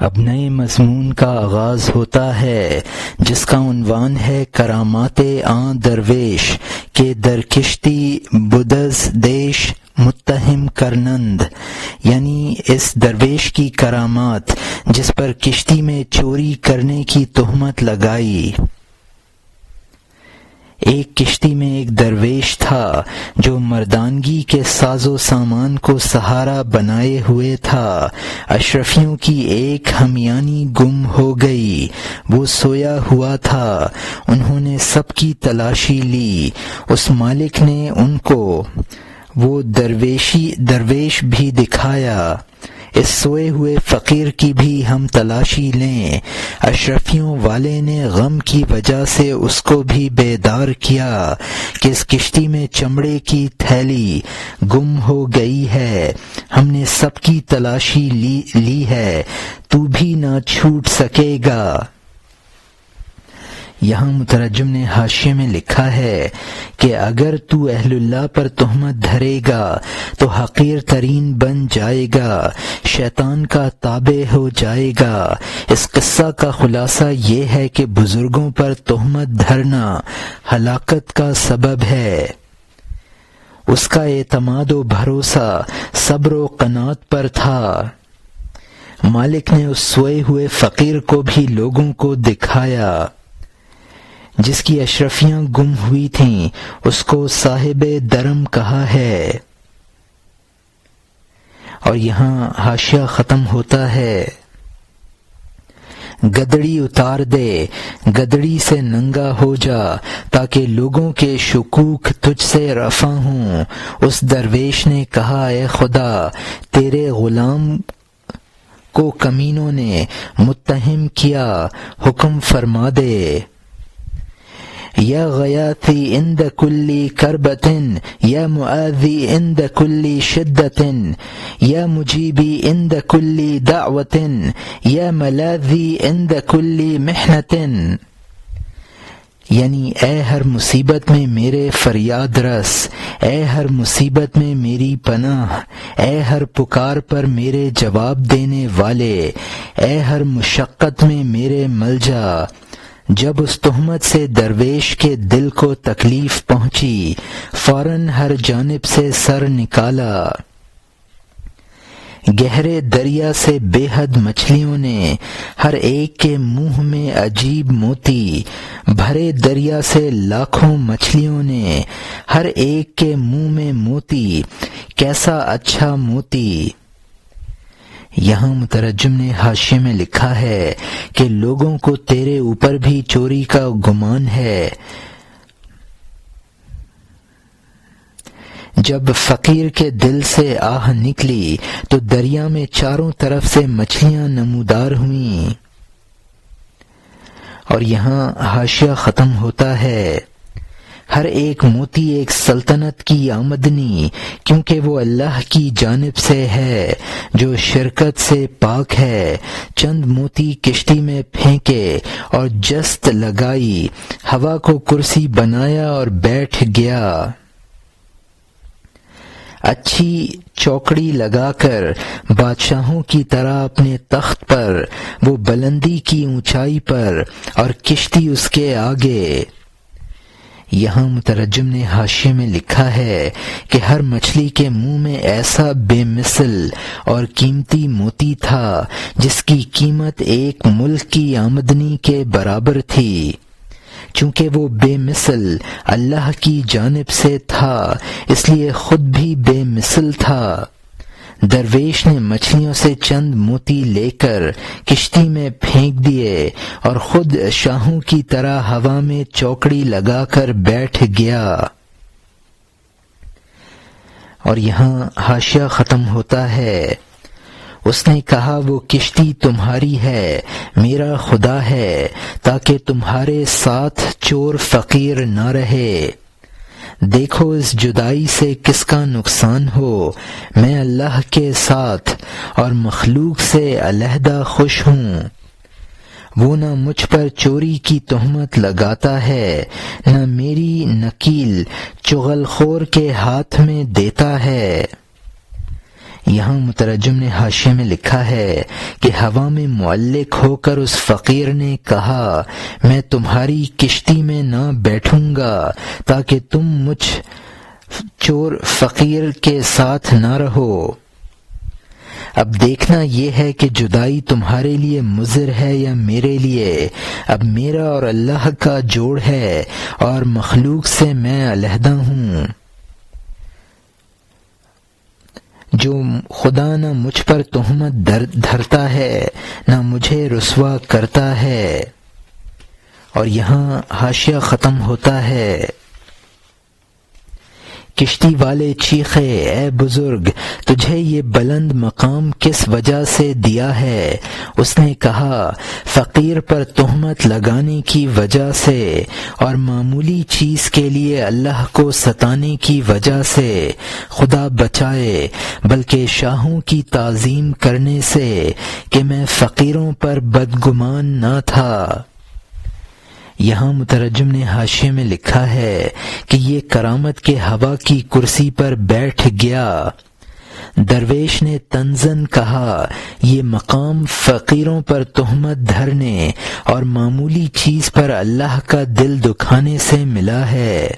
اب نئے مضمون کا آغاز ہوتا ہے جس کا عنوان ہے کرامات آن درویش کے در کشتی بدز دیش متہم کرنند، یعنی اس درویش کی کرامات جس پر کشتی میں چوری کرنے کی تہمت لگائی۔ ایک کشتی میں ایک درویش تھا جو مردانگی کے ساز و سامان کو سہارا بنائے ہوئے تھا۔ اشرفیوں کی ایک ہمیانی گم ہو گئی، وہ سویا ہوا تھا۔ انہوں نے سب کی تلاشی لی، اس مالک نے ان کو وہ درویش بھی دکھایا۔ اس سوئے ہوئے فقیر کی بھی ہم تلاشی لیں۔ اشرفیوں والے نے غم کی وجہ سے اس کو بھی بیدار کیا کہ اس کشتی میں چمڑے کی تھیلی گم ہو گئی ہے، ہم نے سب کی تلاشی لی ہے، تو بھی نہ چھوٹ سکے گا۔ یہاں مترجم نے حاشیے میں لکھا ہے کہ اگر تو اہل اللہ پر تہمت دھرے گا تو حقیر ترین بن جائے گا، شیطان کا تابع ہو جائے گا۔ اس قصہ کا خلاصہ یہ ہے کہ بزرگوں پر تہمت دھرنا ہلاکت کا سبب ہے۔ اس کا اعتماد و بھروسہ صبر و قناعت پر تھا۔ مالک نے اس سوئے ہوئے فقیر کو بھی لوگوں کو دکھایا جس کی اشرفیاں گم ہوئی تھیں، اس کو صاحب درم کہا ہے۔ اور یہاں حاشیہ ختم ہوتا ہے، گدڑی اتار دے، گدڑی سے ننگا ہو جا تاکہ لوگوں کے شکوک تجھ سے رفع ہوں۔ اس درویش نے کہا، اے خدا، تیرے غلام کو کمینوں نے متہم کیا، حکم فرما دے۔ یا غیاثی عند کل کربۃ، یا معاذی عند کل شدۃ، یا مجیبی عند کل دعوۃ، یا ملاذی عند کل محنۃ، یعنی اے ہر مصیبت میں میرے فریاد رس، اے ہر مصیبت میں میری پناہ، اے ہر پکار پر میرے جواب دینے والے، اے ہر مشقت میں میرے ملجا۔ جب اس تہمت سے درویش کے دل کو تکلیف پہنچی، فوراً ہر جانب سے سر نکالا۔ گہرے دریا سے بے حد مچھلیوں نے ہر ایک کے منہ میں عجیب موتی، بھرے دریا سے لاکھوں مچھلیوں نے ہر ایک کے منہ میں موتی، کیسا اچھا موتی۔ یہاں مترجم نے حاشیے میں لکھا ہے کہ لوگوں کو تیرے اوپر بھی چوری کا گمان ہے۔ جب فقیر کے دل سے آہ نکلی تو دریا میں چاروں طرف سے مچھلیاں نمودار ہوئیں۔ اور یہاں حاشیہ ختم ہوتا ہے، ہر ایک موتی ایک سلطنت کی آمدنی، کیونکہ وہ اللہ کی جانب سے ہے جو شرکت سے پاک ہے۔ چند موتی کشتی میں پھینکے اور جست لگائی، ہوا کو کرسی بنایا اور بیٹھ گیا۔ اچھی چوکڑی لگا کر بادشاہوں کی طرح اپنے تخت پر، وہ بلندی کی اونچائی پر اور کشتی اس کے آگے۔ یہاں مترجم نے حاشیے میں لکھا ہے کہ ہر مچھلی کے منہ میں ایسا بے مثل اور قیمتی موتی تھا جس کی قیمت ایک ملک کی آمدنی کے برابر تھی۔ چونکہ وہ بے مثل اللہ کی جانب سے تھا، اس لیے خود بھی بے مثل تھا۔ درویش نے مچھلیوں سے چند موتی لے کر کشتی میں پھینک دیے اور خود شاہوں کی طرح ہوا میں چوکڑی لگا کر بیٹھ گیا۔ اور یہاں حاشیہ ختم ہوتا ہے، اس نے کہا، وہ کشتی تمہاری ہے، میرا خدا ہے، تاکہ تمہارے ساتھ چور فقیر نہ رہے۔ دیکھو اس جدائی سے کس کا نقصان ہو، میں اللہ کے ساتھ اور مخلوق سے علیحدہ خوش ہوں۔ وہ نہ مجھ پر چوری کی تہمت لگاتا ہے، نہ میری نکیل چغل خور کے ہاتھ میں دیتا ہے۔ یہاں مترجم نے حاشیے میں لکھا ہے کہ ہوا میں معلق ہو کر اس فقیر نے کہا میں تمہاری کشتی میں نہ بیٹھوں گا تاکہ تم مجھ چور فقیر کے ساتھ نہ رہو۔ اب دیکھنا یہ ہے کہ جدائی تمہارے لیے مضر ہے یا میرے لیے۔ اب میرا اور اللہ کا جوڑ ہے اور مخلوق سے میں علیحدہ ہوں۔ جو خدا نہ مجھ پر تہمت دھرتا ہے نہ مجھے رسوا کرتا ہے۔ اور یہاں حاشیہ ختم ہوتا ہے۔ کشتی والے چیخے اے بزرگ تجھے یہ بلند مقام کس وجہ سے دیا ہے؟ اس نے کہا فقیر پر تہمت لگانے کی وجہ سے اور معمولی چیز کے لیے اللہ کو ستانے کی وجہ سے۔ خدا بچائے، بلکہ شاہوں کی تعظیم کرنے سے کہ میں فقیروں پر بدگمان نہ تھا۔ یہاں مترجم نے حاشیے میں لکھا ہے کہ یہ کرامت کے ہوا کی کرسی پر بیٹھ گیا۔ درویش نے طنزاً کہا یہ مقام فقیروں پر تہمت دھرنے اور معمولی چیز پر اللہ کا دل دکھانے سے ملا ہے۔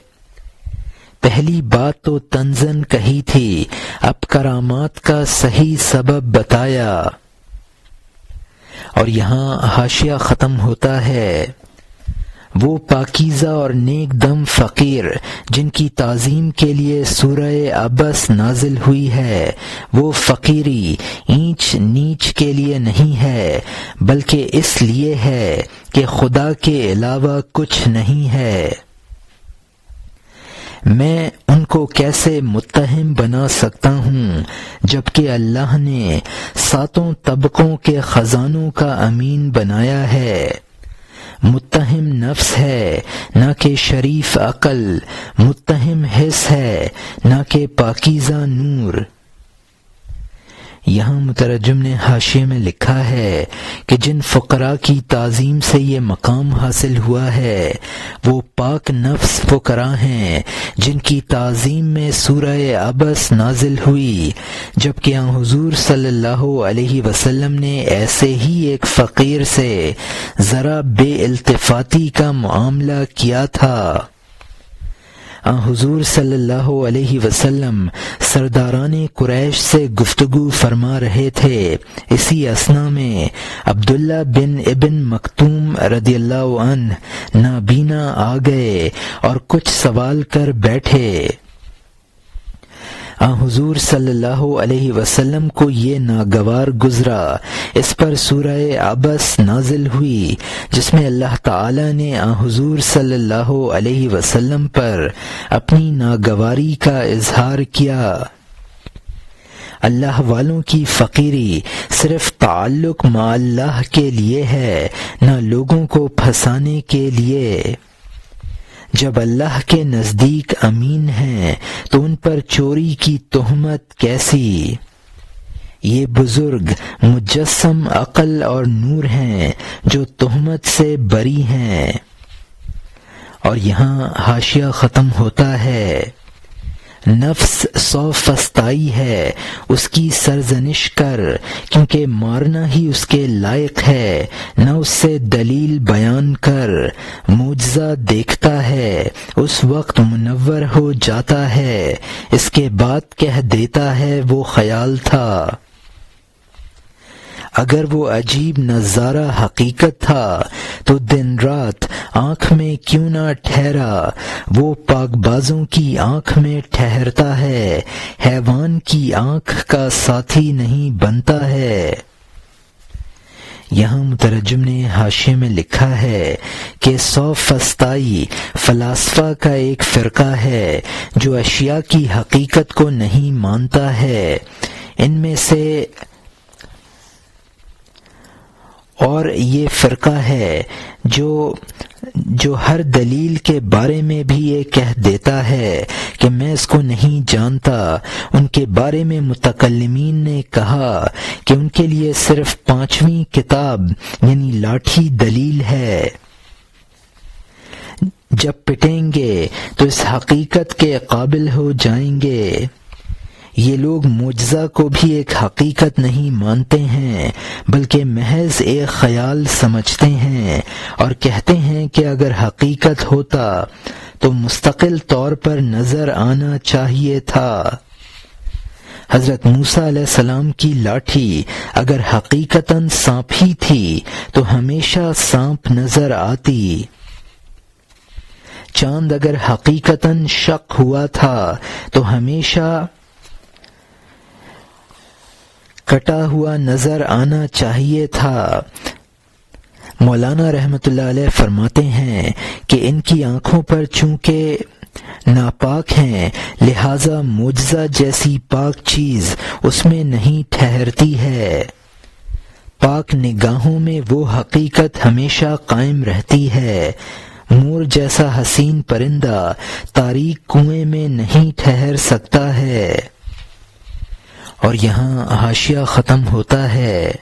پہلی بات تو طنزاً کہی تھی، اب کرامات کا صحیح سبب بتایا۔ اور یہاں حاشیہ ختم ہوتا ہے۔ وہ پاکیزہ اور نیک دم فقیر جن کی تعظیم کے لیے سورہ عبس نازل ہوئی ہے، وہ فقیری اینچ نیچ کے لیے نہیں ہے، بلکہ اس لیے ہے کہ خدا کے علاوہ کچھ نہیں ہے۔ میں ان کو کیسے متہم بنا سکتا ہوں جبکہ اللہ نے ساتوں طبقوں کے خزانوں کا امین بنایا ہے۔ متہم نفس ہے نہ کہ شریف عقل، متہم حس ہے نہ کہ پاکیزہ نور۔ یہاں مترجم نے حاشیے میں لکھا ہے کہ جن فقراء کی تعظیم سے یہ مقام حاصل ہوا ہے وہ پاک نفس فقراء ہیں جن کی تعظیم میں سورہ عبس نازل ہوئی، جبکہ حضور صلی اللہ علیہ وسلم نے ایسے ہی ایک فقیر سے ذرا بے التفاتی کا معاملہ کیا تھا۔ حضور صلی اللہ علیہ وسلم سرداران قریش سے گفتگو فرما رہے تھے۔ اسی اثنا میں عبداللہ بن ابن مکتوم رضی اللہ عنہ نابینا آ گئے اور کچھ سوال کر بیٹھے۔ حضور صلی اللہ علیہ وسلم کو یہ ناگوار گزرا۔ اس پر سورہ عبس نازل ہوئی جس میں اللہ تعالی نے حضور صلی اللہ علیہ وسلم پر اپنی ناگواری کا اظہار کیا۔ اللہ والوں کی فقیری صرف تعلق مع اللہ کے لیے ہے، نہ لوگوں کو پھنسانے کے لیے۔ جب اللہ کے نزدیک امین ہیں تو ان پر چوری کی تہمت کیسی؟ یہ بزرگ مجسم عقل اور نور ہیں جو تہمت سے بری ہیں۔ اور یہاں حاشیہ ختم ہوتا ہے۔ نفس سو فستائی ہے اس کی سرزنش کر، کیونکہ مارنا ہی اس کے لائق ہے، نہ اس سے دلیل بیان کر۔ معجزہ دیکھتا ہے اس وقت منور ہو جاتا ہے، اس کے بعد کہہ دیتا ہے وہ خیال تھا۔ اگر وہ عجیب نظارہ حقیقت تھا تو دن رات آنکھ میں کیوں نہ ٹھہرا؟ وہ پاک بازوں کی آنکھ میں ٹھہرتا ہے، حیوان کی آنکھ کا ساتھی نہیں بنتا ہے۔ یہاں مترجم نے حاشیے میں لکھا ہے کہ سو فستائی فلاسفہ کا ایک فرقہ ہے جو اشیاء کی حقیقت کو نہیں مانتا ہے۔ ان میں سے اور یہ فرقہ ہے جو ہر دلیل کے بارے میں بھی یہ کہہ دیتا ہے کہ میں اس کو نہیں جانتا۔ ان کے بارے میں متکلمین نے کہا کہ ان کے لیے صرف 5ویں کتاب یعنی لاٹھی دلیل ہے۔ جب پٹیں گے تو اس حقیقت کے قابل ہو جائیں گے۔ یہ لوگ معجزہ کو بھی ایک حقیقت نہیں مانتے ہیں بلکہ محض ایک خیال سمجھتے ہیں، اور کہتے ہیں کہ اگر حقیقت ہوتا تو مستقل طور پر نظر آنا چاہیے تھا۔ حضرت موسیٰ علیہ السلام کی لاٹھی اگر حقیقتاً سانپ ہی تھی تو ہمیشہ سانپ نظر آتی۔ چاند اگر حقیقتاً شق ہوا تھا تو ہمیشہ کٹا ہوا نظر آنا چاہیے تھا۔ مولانا رحمۃ اللہ علیہ فرماتے ہیں کہ ان کی آنکھوں پر چونکہ ناپاک ہیں لہذا معجزہ جیسی پاک چیز اس میں نہیں ٹھہرتی ہے۔ پاک نگاہوں میں وہ حقیقت ہمیشہ قائم رہتی ہے۔ مور جیسا حسین پرندہ تاریک کنویں میں نہیں ٹھہر سکتا ہے۔ اور یہاں حاشیہ ختم ہوتا ہے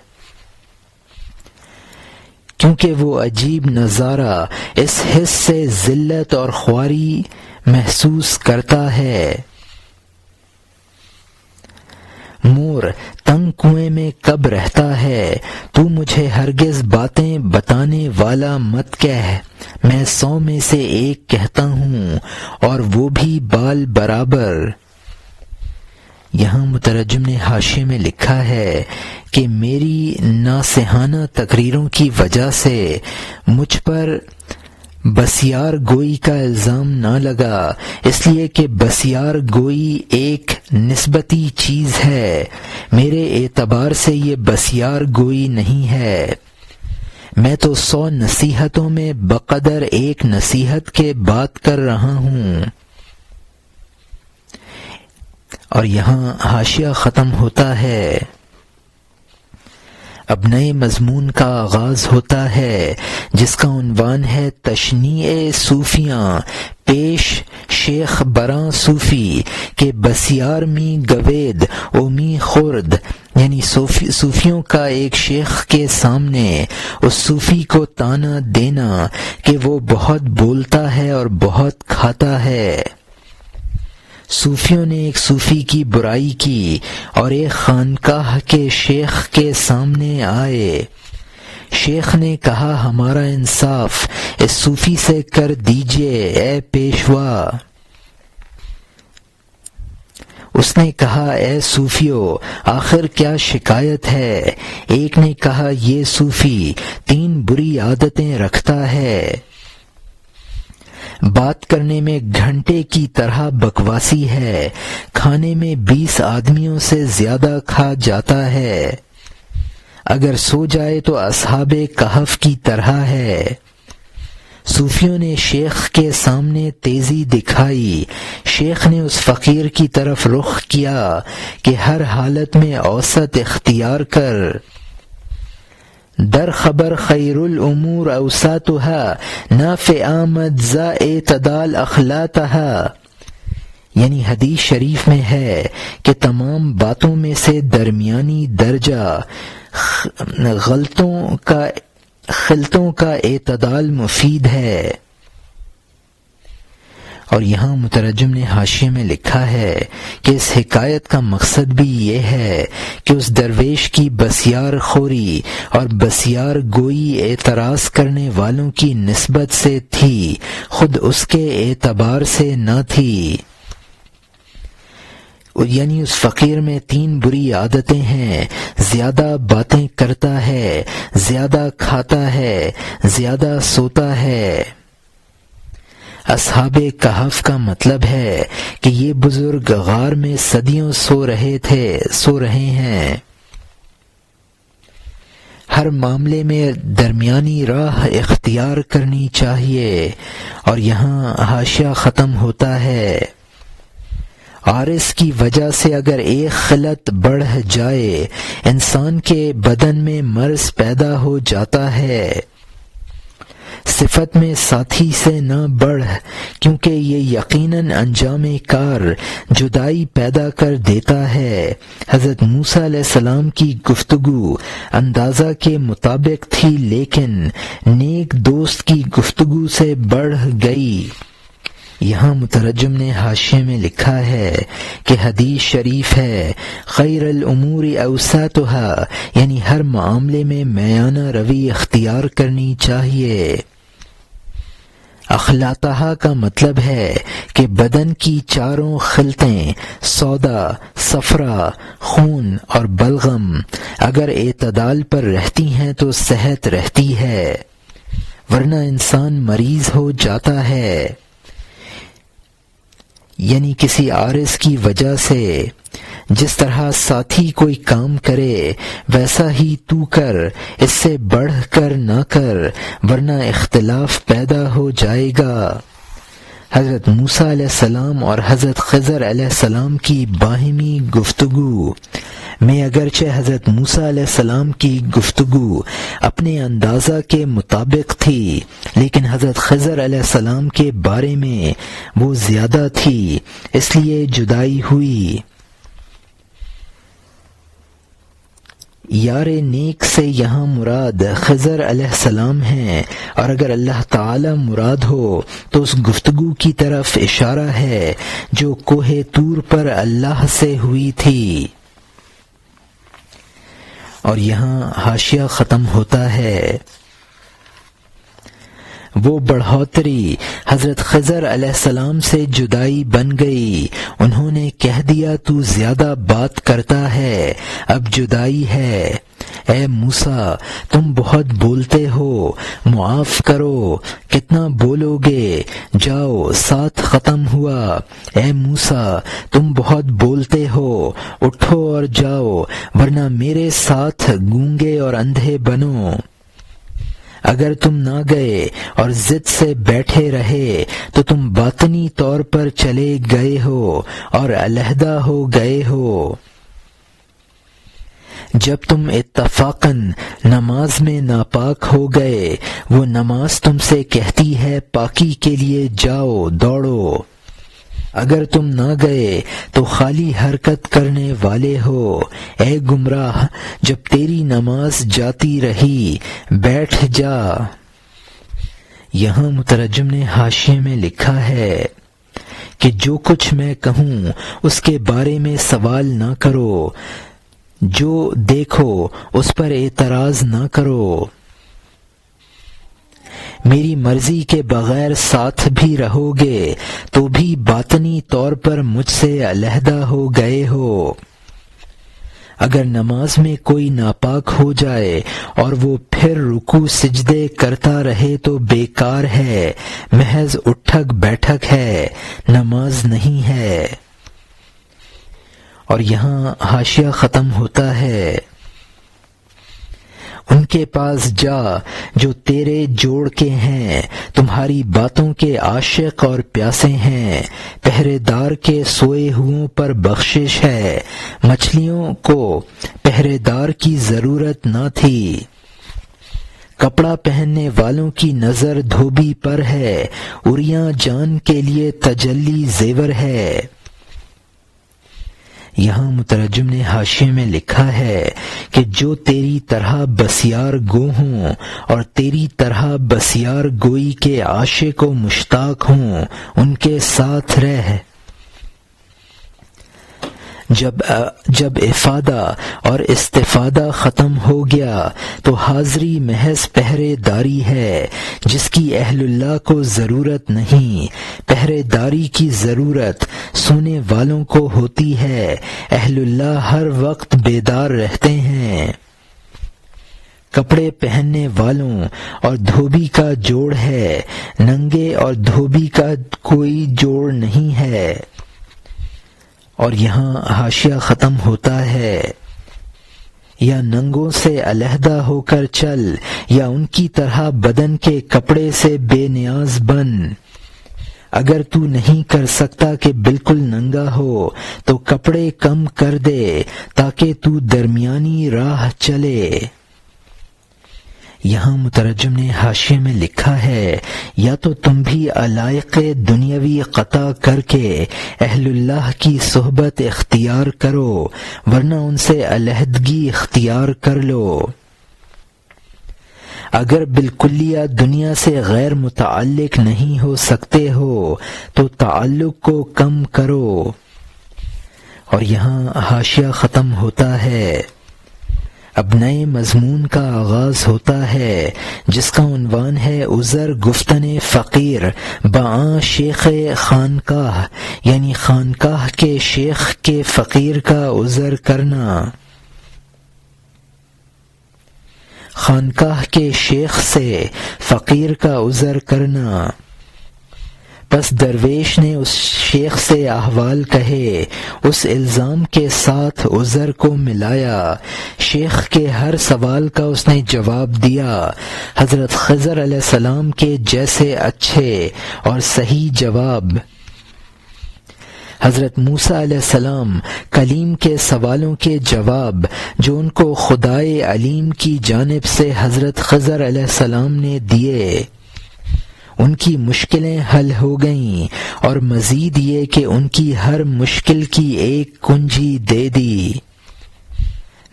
کیونکہ وہ عجیب نظارہ اس حس سے ذلت اور خواری محسوس کرتا ہے۔ مور تنگ کنویں میں کب رہتا ہے، تو مجھے ہرگز باتیں بتانے والا مت کہہ، میں 100 میں سے ایک کہتا ہوں اور وہ بھی بال برابر۔ یہاں مترجم نے حاشیے میں لکھا ہے کہ میری ناصحانہ تقریروں کی وجہ سے مجھ پر بسیار گوئی کا الزام نہ لگا، اس لیے کہ بسیار گوئی ایک نسبتی چیز ہے، میرے اعتبار سے یہ بسیار گوئی نہیں ہے۔ میں تو 100 نصیحتوں میں بقدر ایک نصیحت کے بات کر رہا ہوں۔ اور یہاں حاشیہ ختم ہوتا ہے۔ اب نئے مضمون کا آغاز ہوتا ہے جس کا عنوان ہے تشنیع صوفیاں پیش شیخ براں صوفی کے بسیار می گوید او می خورد، یعنی صوفیوں کا ایک شیخ کے سامنے اس صوفی کو طعنہ دینا کہ وہ بہت بولتا ہے اور بہت کھاتا ہے۔ صوفیوں نے ایک صوفی کی برائی کی اور ایک خانقاہ کے شیخ کے سامنے آئے۔ شیخ نے کہا ہمارا انصاف اس صوفی سے کر دیجئے اے پیشوا۔ اس نے کہا اے صوفیو آخر کیا شکایت ہے؟ ایک نے کہا یہ صوفی 3 بری عادتیں رکھتا ہے، بات کرنے میں گھنٹے کی طرح بکواسی ہے، کھانے میں 20 آدمیوں سے زیادہ کھا جاتا ہے، اگر سو جائے تو اصحاب کہف کی طرح ہے۔ صوفیوں نے شیخ کے سامنے تیزی دکھائی۔ شیخ نے اس فقیر کی طرف رخ کیا کہ ہر حالت میں اوسط اختیار کر، در خبر خیر الامور اوساطها نافع آمد ذا اعتدال اخلاطها، یعنی حدیث شریف میں ہے کہ تمام باتوں میں سے درمیانی درجہ خلطوں کا اعتدال مفید ہے۔ اور یہاں مترجم نے حاشیے میں لکھا ہے کہ اس حکایت کا مقصد بھی یہ ہے کہ اس درویش کی بسیار خوری اور بسیار گوئی اعتراض کرنے والوں کی نسبت سے تھی، خود اس کے اعتبار سے نہ تھی۔ یعنی اس فقیر میں 3 بری عادتیں ہیں، زیادہ باتیں کرتا ہے، زیادہ کھاتا ہے، زیادہ سوتا ہے۔ اصحاب کہف کا مطلب ہے کہ یہ بزرگ غار میں صدیوں سو رہے ہیں۔ ہر معاملے میں درمیانی راہ اختیار کرنی چاہیے۔ اور یہاں حاشیہ ختم ہوتا ہے۔ عارض کی وجہ سے اگر ایک خلط بڑھ جائے انسان کے بدن میں مرض پیدا ہو جاتا ہے۔ صفت میں ساتھی سے نہ بڑھ، کیونکہ یہ یقیناً انجام کار جدائی پیدا کر دیتا ہے۔ حضرت موسیٰ علیہ السلام کی گفتگو اندازہ کے مطابق تھی لیکن نیک دوست کی گفتگو سے بڑھ گئی۔ یہاں مترجم نے حاشیے میں لکھا ہے کہ حدیث شریف ہے خیر الامور اوساطها، یعنی ہر معاملے میں میانہ روی اختیار کرنی چاہیے۔ اخلاطہا کا مطلب ہے کہ بدن کی چاروں خلطیں سودا، صفرا، خون اور بلغم اگر اعتدال پر رہتی ہیں تو صحت رہتی ہے، ورنہ انسان مریض ہو جاتا ہے۔ یعنی کسی عارض کی وجہ سے جس طرح ساتھی کوئی کام کرے ویسا ہی تو کر، اس سے بڑھ کر نہ کر، ورنہ اختلاف پیدا ہو جائے گا۔ حضرت موسیٰ علیہ السلام اور حضرت خضر علیہ السلام کی باہمی گفتگو میں اگرچہ حضرت موسیٰ علیہ السلام کی گفتگو اپنے اندازہ کے مطابق تھی، لیکن حضرت خضر علیہ السلام کے بارے میں وہ زیادہ تھی، اس لیے جدائی ہوئی۔ یار نیک سے یہاں مراد خضر علیہ السلام ہیں، اور اگر اللہ تعالی مراد ہو تو اس گفتگو کی طرف اشارہ ہے جو کوہ طور پر اللہ سے ہوئی تھی۔ اور یہاں حاشیہ ختم ہوتا ہے۔ وہ بڑھوتری حضرت خضر علیہ السلام سے جدائی بن گئی، انہوں نے کہہ دیا تو زیادہ بات کرتا ہے، اب جدائی ہے۔ اے موسیٰ تم بہت بولتے ہو، معاف کرو، کتنا بولو گے، جاؤ ساتھ ختم ہوا۔ اے موسیٰ تم بہت بولتے ہو، اٹھو اور جاؤ، ورنہ میرے ساتھ گونگے اور اندھے بنو۔ اگر تم نہ گئے اور ضد سے بیٹھے رہے تو تم باطنی طور پر چلے گئے ہو اور علیحدہ ہو گئے ہو۔ جب تم اتفاقاً نماز میں ناپاک ہو گئے، وہ نماز تم سے کہتی ہے پاکی کے لیے جاؤ، دوڑو۔ اگر تم نہ گئے تو خالی حرکت کرنے والے ہو۔ اے گمراہ، جب تیری نماز جاتی رہی، بیٹھ جا۔ یہاں مترجم نے حاشیے میں لکھا ہے کہ جو کچھ میں کہوں اس کے بارے میں سوال نہ کرو، جو دیکھو اس پر اعتراض نہ کرو۔ میری مرضی کے بغیر ساتھ بھی رہو گے تو بھی باطنی طور پر مجھ سے علیحدہ ہو گئے ہو۔ اگر نماز میں کوئی ناپاک ہو جائے اور وہ پھر رکوع سجدے کرتا رہے تو بیکار ہے، محض اٹھک بیٹھک ہے، نماز نہیں ہے۔ اور یہاں حاشیہ ختم ہوتا ہے۔ ان کے پاس جا جو تیرے جوڑ کے ہیں، تمہاری باتوں کے عاشق اور پیاسے ہیں۔ پہرے دار کے سوئے ہوئوں پر بخشش ہے، مچھلیوں کو پہرے دار کی ضرورت نہ تھی۔ کپڑا پہننے والوں کی نظر دھوبی پر ہے، عریاں جان کے لیے تجلی زیور ہے۔ یہاں مترجم نے حاشیے میں لکھا ہے کہ جو تیری طرح بسیار گو ہوں اور تیری طرح بسیار گوئی کے عاشق و مشتاق ہوں، ان کے ساتھ رہ۔ جب افادہ اور استفادہ ختم ہو گیا تو حاضری محض پہرے داری ہے، جس کی اہل اللہ کو ضرورت نہیں۔ پہرے داری کی ضرورت سونے والوں کو ہوتی ہے، اہل اللہ ہر وقت بیدار رہتے ہیں۔ کپڑے پہننے والوں اور دھوبی کا جوڑ ہے، ننگے اور دھوبی کا کوئی جوڑ نہیں ہے۔ اور یہاں حاشیہ ختم ہوتا ہے۔ یا ننگوں سے علیحدہ ہو کر چل، یا ان کی طرح بدن کے کپڑے سے بے نیاز بن۔ اگر تو نہیں کر سکتا کہ بالکل ننگا ہو تو کپڑے کم کر دے تاکہ تو درمیانی راہ چلے۔ یہاں مترجم نے حاشیے میں لکھا ہے یا تو تم بھی علائق دنیاوی قطع کر کے اہل اللہ کی صحبت اختیار کرو، ورنہ ان سے علیحدگی اختیار کر لو۔ اگر بالکلیہ دنیا سے غیر متعلق نہیں ہو سکتے ہو تو تعلق کو کم کرو۔ اور یہاں حاشیہ ختم ہوتا ہے۔ اب نئے مضمون کا آغاز ہوتا ہے جس کا عنوان ہے عذر گفتن فقیر باں شیخ خانقاہ، یعنی خانقاہ کے شیخ کے فقیر کا عذر کرنا۔ خانقاہ کے شیخ سے فقیر کا عذر کرنا۔ پس درویش نے اس شیخ سے احوال کہے، اس الزام کے ساتھ عذر کو ملایا۔ شیخ کے ہر سوال کا اس نے جواب دیا، حضرت خضر علیہ السلام کے جیسے اچھے اور صحیح جواب۔ حضرت موسیٰ علیہ السلام کلیم کے سوالوں کے جواب جو ان کو خدائے علیم کی جانب سے حضرت خضر علیہ السلام نے دیے، ان کی مشکلیں حل ہو گئیں، اور مزید یہ کہ ان کی ہر مشکل کی ایک کنجی دے دی۔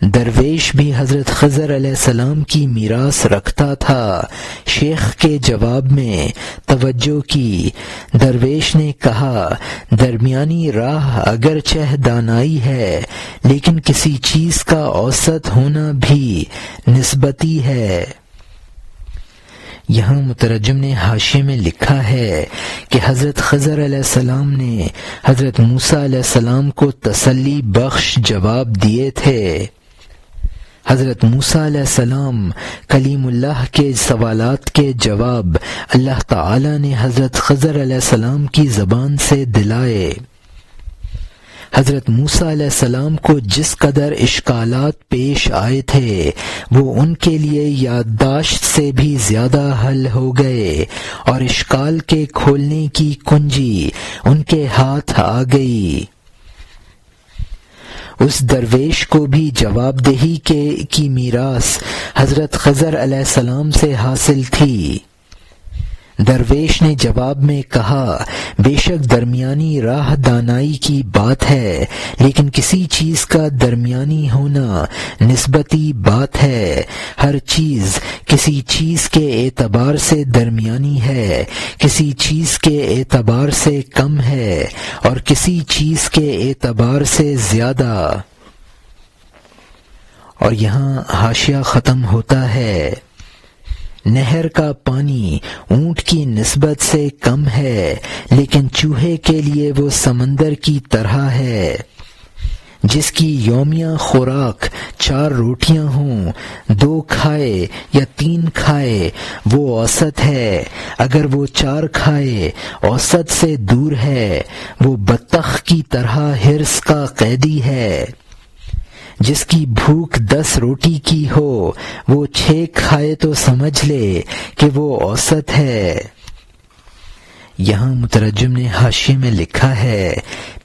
درویش بھی حضرت خضر علیہ السلام کی میراث رکھتا تھا۔ شیخ کے جواب میں توجہ کی، درویش نے کہا، درمیانی راہ اگرچہ دانائی ہے لیکن کسی چیز کا اوسط ہونا بھی نسبتی ہے۔ یہاں مترجم نے حاشیے میں لکھا ہے کہ حضرت خضر علیہ السلام نے حضرت موسیٰ علیہ السلام کو تسلی بخش جواب دیے تھے۔ حضرت موسیٰ علیہ السلام کلیم اللہ کے سوالات کے جواب اللہ تعالی نے حضرت خضر علیہ السلام کی زبان سے دلائے۔ حضرت موسیٰ علیہ السلام کو جس قدر اشکالات پیش آئے تھے وہ ان کے لیے یادداشت سے بھی زیادہ حل ہو گئے، اور اشکال کے کھولنے کی کنجی ان کے ہاتھ آ گئی۔ اس درویش کو بھی جواب دہی کی میراث حضرت خضر علیہ السلام سے حاصل تھی۔ درویش نے جواب میں کہا، بے شک درمیانی راہ دانائی کی بات ہے، لیکن کسی چیز کا درمیانی ہونا نسبتی بات ہے۔ ہر چیز کسی چیز کے اعتبار سے درمیانی ہے، کسی چیز کے اعتبار سے کم ہے، اور کسی چیز کے اعتبار سے زیادہ۔ اور یہاں حاشیہ ختم ہوتا ہے۔ نہر کا پانی اونٹ کی نسبت سے کم ہے، لیکن چوہے کے لیے وہ سمندر کی طرح ہے۔ جس کی یومیہ خوراک 4 روٹیاں ہوں، 2 کھائے یا 3 کھائے وہ اوسط ہے۔ اگر وہ 4 کھائے اوسط سے دور ہے، وہ بطخ کی طرح حرص کا قیدی ہے۔ جس کی بھوک 10 روٹی کی ہو، وہ 6 کھائے تو سمجھ لے کہ وہ اوسط ہے۔ یہاں مترجم نے حاشیے میں لکھا ہے،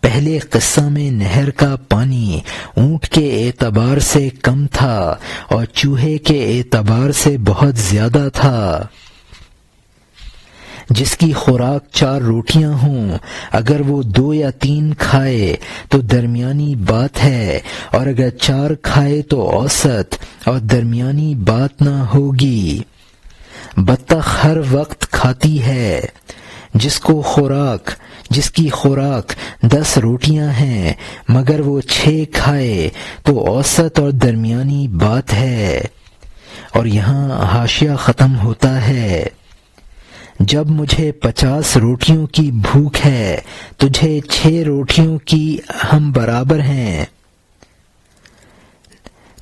پہلے قصہ میں نہر کا پانی اونٹ کے اعتبار سے کم تھا اور چوہے کے اعتبار سے بہت زیادہ تھا۔ جس کی خوراک 4 روٹیاں ہوں، اگر وہ 2 یا 3 کھائے تو درمیانی بات ہے، اور اگر 4 کھائے تو اوسط اور درمیانی بات نہ ہوگی۔ بطخ ہر وقت کھاتی ہے۔ جس کی خوراک 10 روٹیاں ہیں، مگر وہ 6 کھائے تو اوسط اور درمیانی بات ہے۔ اور یہاں حاشیہ ختم ہوتا ہے۔ جب مجھے 50 روٹیوں کی بھوک ہے، تجھے 6 روٹیوں کی ہم برابر ہیں۔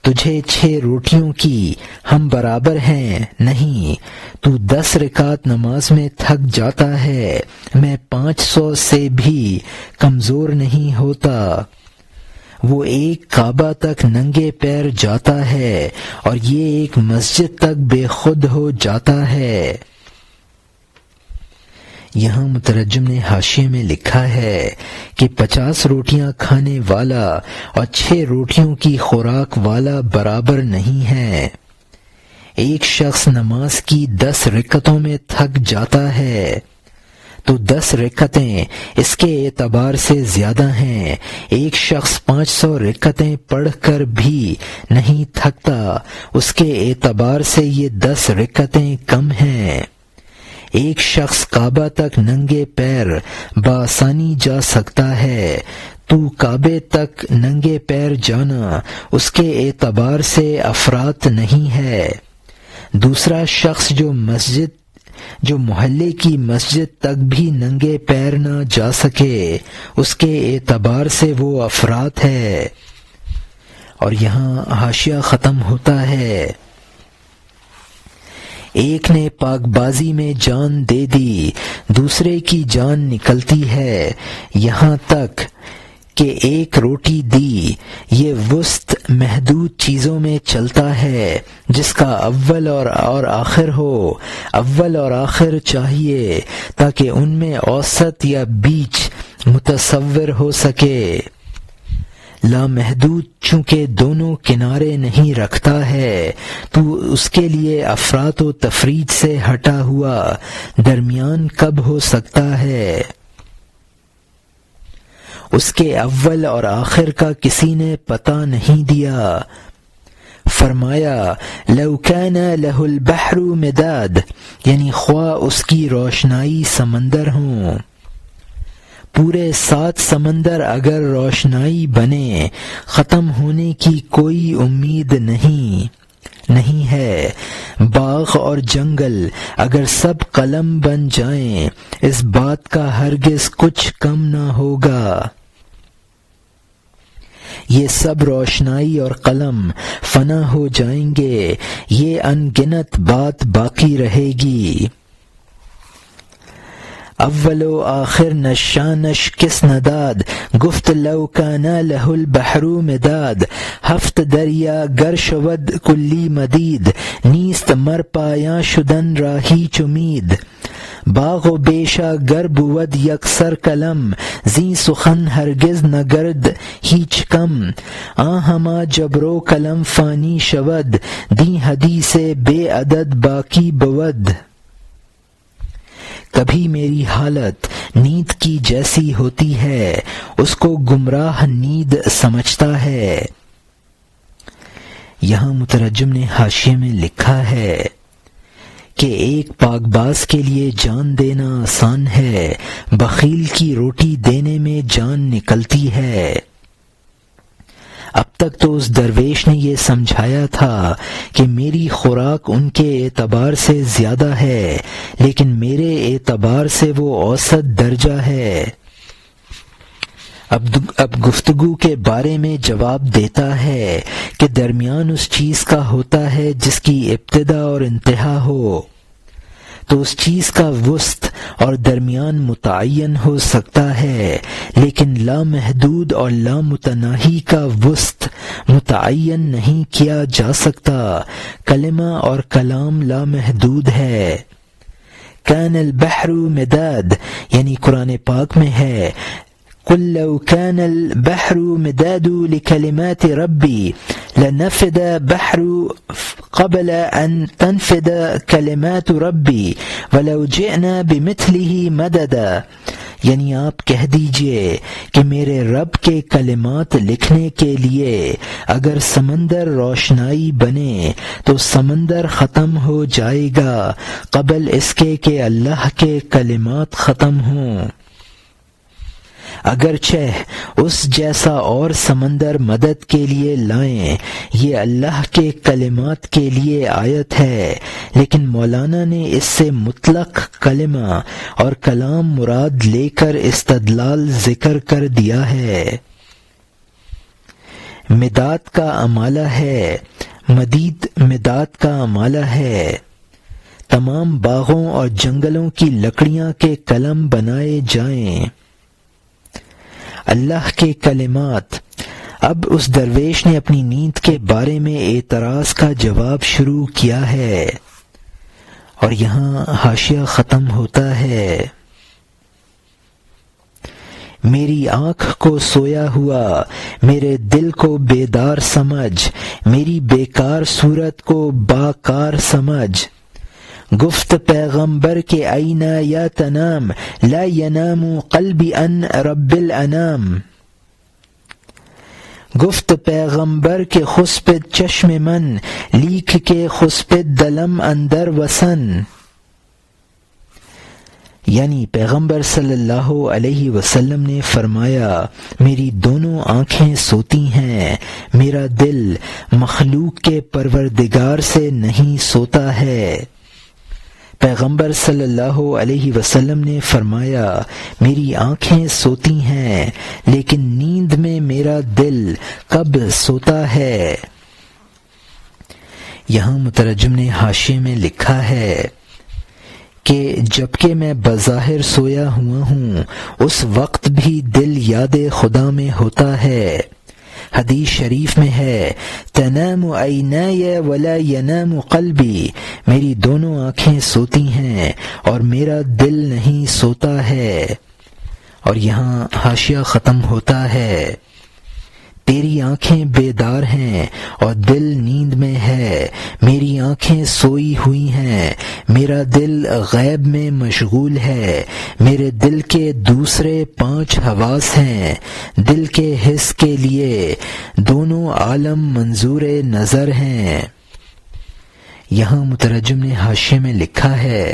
تجھے 6 روٹیوں کی ہم برابر ہیں نہیں، تو 10 رکعت نماز میں تھک جاتا ہے، میں 500 سے بھی کمزور نہیں ہوتا۔ وہ ایک کعبہ تک ننگے پیر جاتا ہے اور یہ ایک مسجد تک بے خود ہو جاتا ہے۔ یہاں مترجم نے حاشیے میں لکھا ہے کہ 50 روٹیاں کھانے والا اور 6 روٹیوں کی خوراک والا برابر نہیں ہے۔ ایک شخص نماز کی 10 رکعتوں میں تھک جاتا ہے، تو 10 رکعتیں اس کے اعتبار سے زیادہ ہیں۔ ایک شخص 500 رکعتیں پڑھ کر بھی نہیں تھکتا، اس کے اعتبار سے یہ 10 رکعتیں کم ہیں۔ ایک شخص کعبہ تک ننگے پیر بآسانی جا سکتا ہے، تو کعبے تک ننگے پیر جانا اس کے اعتبار سے افراط نہیں ہے۔ دوسرا شخص جو محلے کی مسجد تک بھی ننگے پیر نہ جا سکے، اس کے اعتبار سے وہ افراط ہے۔ اور یہاں حاشیہ ختم ہوتا ہے۔ ایک نے پاک بازی میں جان دے دی، دوسرے کی جان نکلتی ہے، یہاں تک کہ ایک روٹی دی۔ یہ وسط محدود چیزوں میں چلتا ہے جس کا اول اور آخر ہو۔ اول اور آخر چاہیے تاکہ ان میں اوسط یا بیچ متصور ہو سکے۔ لامحدود چونکہ دونوں کنارے نہیں رکھتا ہے تو اس کے لیے افراط و تفریط سے ہٹا ہوا درمیان کب ہو سکتا ہے؟ اس کے اول اور آخر کا کسی نے پتہ نہیں دیا۔ فرمایا لو کان لہ البحر مداد، یعنی خواہ اس کی روشنائی سمندر ہوں، پورے 7 سمندر اگر روشنائی بنے، ختم ہونے کی کوئی امید نہیں ہے۔ باغ اور جنگل اگر سب قلم بن جائیں، اس بات کا ہرگز کچھ کم نہ ہوگا۔ یہ سب روشنائی اور قلم فنا ہو جائیں گے، یہ ان گنت بات باقی رہے گی۔ اول و آخر نشانش کس نداد، گفت لو کانا لہ البحر مداد۔ 7 دریا گر شود کلی مدید، نیست مر پایاں شدن را ہیچ امید۔ باغ و بیشا گر بود یکسر کلم، زی سخن ہرگز نہ گرد ہیچ کم۔ ہما جبرو قلم فانی شود، دی حدیث بے عدد باقی بود۔ کبھی میری حالت نیند کی جیسی ہوتی ہے، اس کو گمراہ نیند سمجھتا ہے۔ یہاں مترجم نے حاشیے میں لکھا ہے کہ ایک پاک باز کے لیے جان دینا آسان ہے، بخیل کی روٹی دینے میں جان نکلتی ہے۔ اب تک تو اس درویش نے یہ سمجھایا تھا کہ میری خوراک ان کے اعتبار سے زیادہ ہے، لیکن میرے اعتبار سے وہ اوسط درجہ ہے۔ اب گفتگو کے بارے میں جواب دیتا ہے کہ درمیان اس چیز کا ہوتا ہے جس کی ابتدا اور انتہا ہو، تو اس چیز کا وسط اور درمیان متعین ہو سکتا ہے، لیکن لامحدود اور لامتناہی کا وسط متعین نہیں کیا جا سکتا۔ کلمہ اور کلام لامحدود ہے۔ کان البحر مداد، یعنی قرآن پاک میں ہے قل لو كان البحر مداد لكلمات ربي لنفد بحر قبل أن تنفد كلمات ربي ولو جئنا بمثله مددا، یعنی آپ کہہ دیجئے کہ میرے رب کے کلمات لکھنے کے لیے اگر سمندر روشنائی بنے تو سمندر ختم ہو جائے گا قبل اس کے کہ اللہ کے کلمات ختم ہوں۔ اگرچہ اس جیسا اور سمندر مدد کے لیے لائیں، یہ اللہ کے کلمات کے لیے آیت ہے، لیکن مولانا نے اس سے مطلق کلمہ اور کلام مراد لے کر استدلال ذکر کر دیا ہے۔ مداد کا امالہ ہے، مدید مداد کا امالہ ہے۔ تمام باغوں اور جنگلوں کی لکڑیاں کے قلم بنائے جائیں۔ اللہ کے کلمات۔ اب اس درویش نے اپنی نیند کے بارے میں اعتراض کا جواب شروع کیا ہے، اور یہاں حاشیہ ختم ہوتا ہے۔ میری آنکھ کو سویا ہوا، میرے دل کو بیدار سمجھ، میری بیکار صورت کو باکار سمجھ۔ گفت پیغمبر کے اینا یا تنام لا ینام قلبی ان رب الانام، گفت پیغمبر کے خسبت چشم من لیک کے خسبت دلم اندر وسن، یعنی پیغمبر صلی اللہ علیہ وسلم نے فرمایا میری دونوں آنکھیں سوتی ہیں، میرا دل مخلوق کے پروردگار سے نہیں سوتا ہے۔ پیغمبر صلی اللہ علیہ وسلم نے فرمایا میری آنکھیں سوتی ہیں لیکن نیند میں میرا دل کب سوتا ہے۔ یہاں مترجم نے حاشیے میں لکھا ہے کہ جبکہ میں بظاہر سویا ہوا ہوں اس وقت بھی دل یاد خدا میں ہوتا ہے۔ حدیث شریف میں ہے تنام عینای ولا ینام قلبی، میری دونوں آنکھیں سوتی ہیں اور میرا دل نہیں سوتا ہے۔ اور یہاں حاشیہ ختم ہوتا ہے تیری آنکھیں بیدار ہیں اور دل نیند میں ہے، میری آنکھیں سوئی ہوئی ہیں، میرا دل غیب میں مشغول ہے، میرے دل کے دوسرے 5 حواس ہیں، دل کے حس کے لیے دونوں عالم منظور نظر ہیں۔ یہاں مترجم نے حاشیے میں لکھا ہے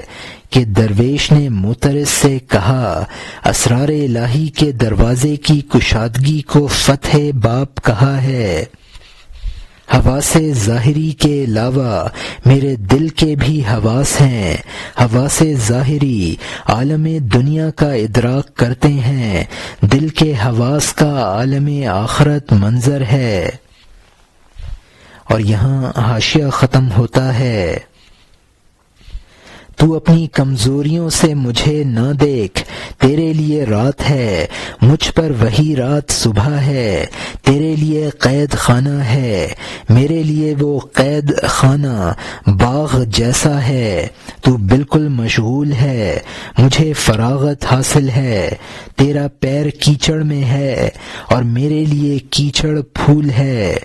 کہ درویش نے معترض سے کہا اسرار الہی کے دروازے کی کشادگی کو فتح باب کہا ہے، حواس ظاہری کے علاوہ میرے دل کے بھی حواس ہیں، حواس ظاہری عالم دنیا کا ادراک کرتے ہیں، دل کے حواس کا عالم آخرت منظر ہے۔ اور یہاں حاشیہ ختم ہوتا ہے تو اپنی کمزوریوں سے مجھے نہ دیکھ، تیرے لیے رات ہے مجھ پر وہی رات صبح ہے، تیرے لیے قید خانہ ہے میرے لیے وہ قید خانہ باغ جیسا ہے، تو بالکل مشغول ہے مجھے فراغت حاصل ہے، تیرا پیر کیچڑ میں ہے اور میرے لیے کیچڑ پھول ہے،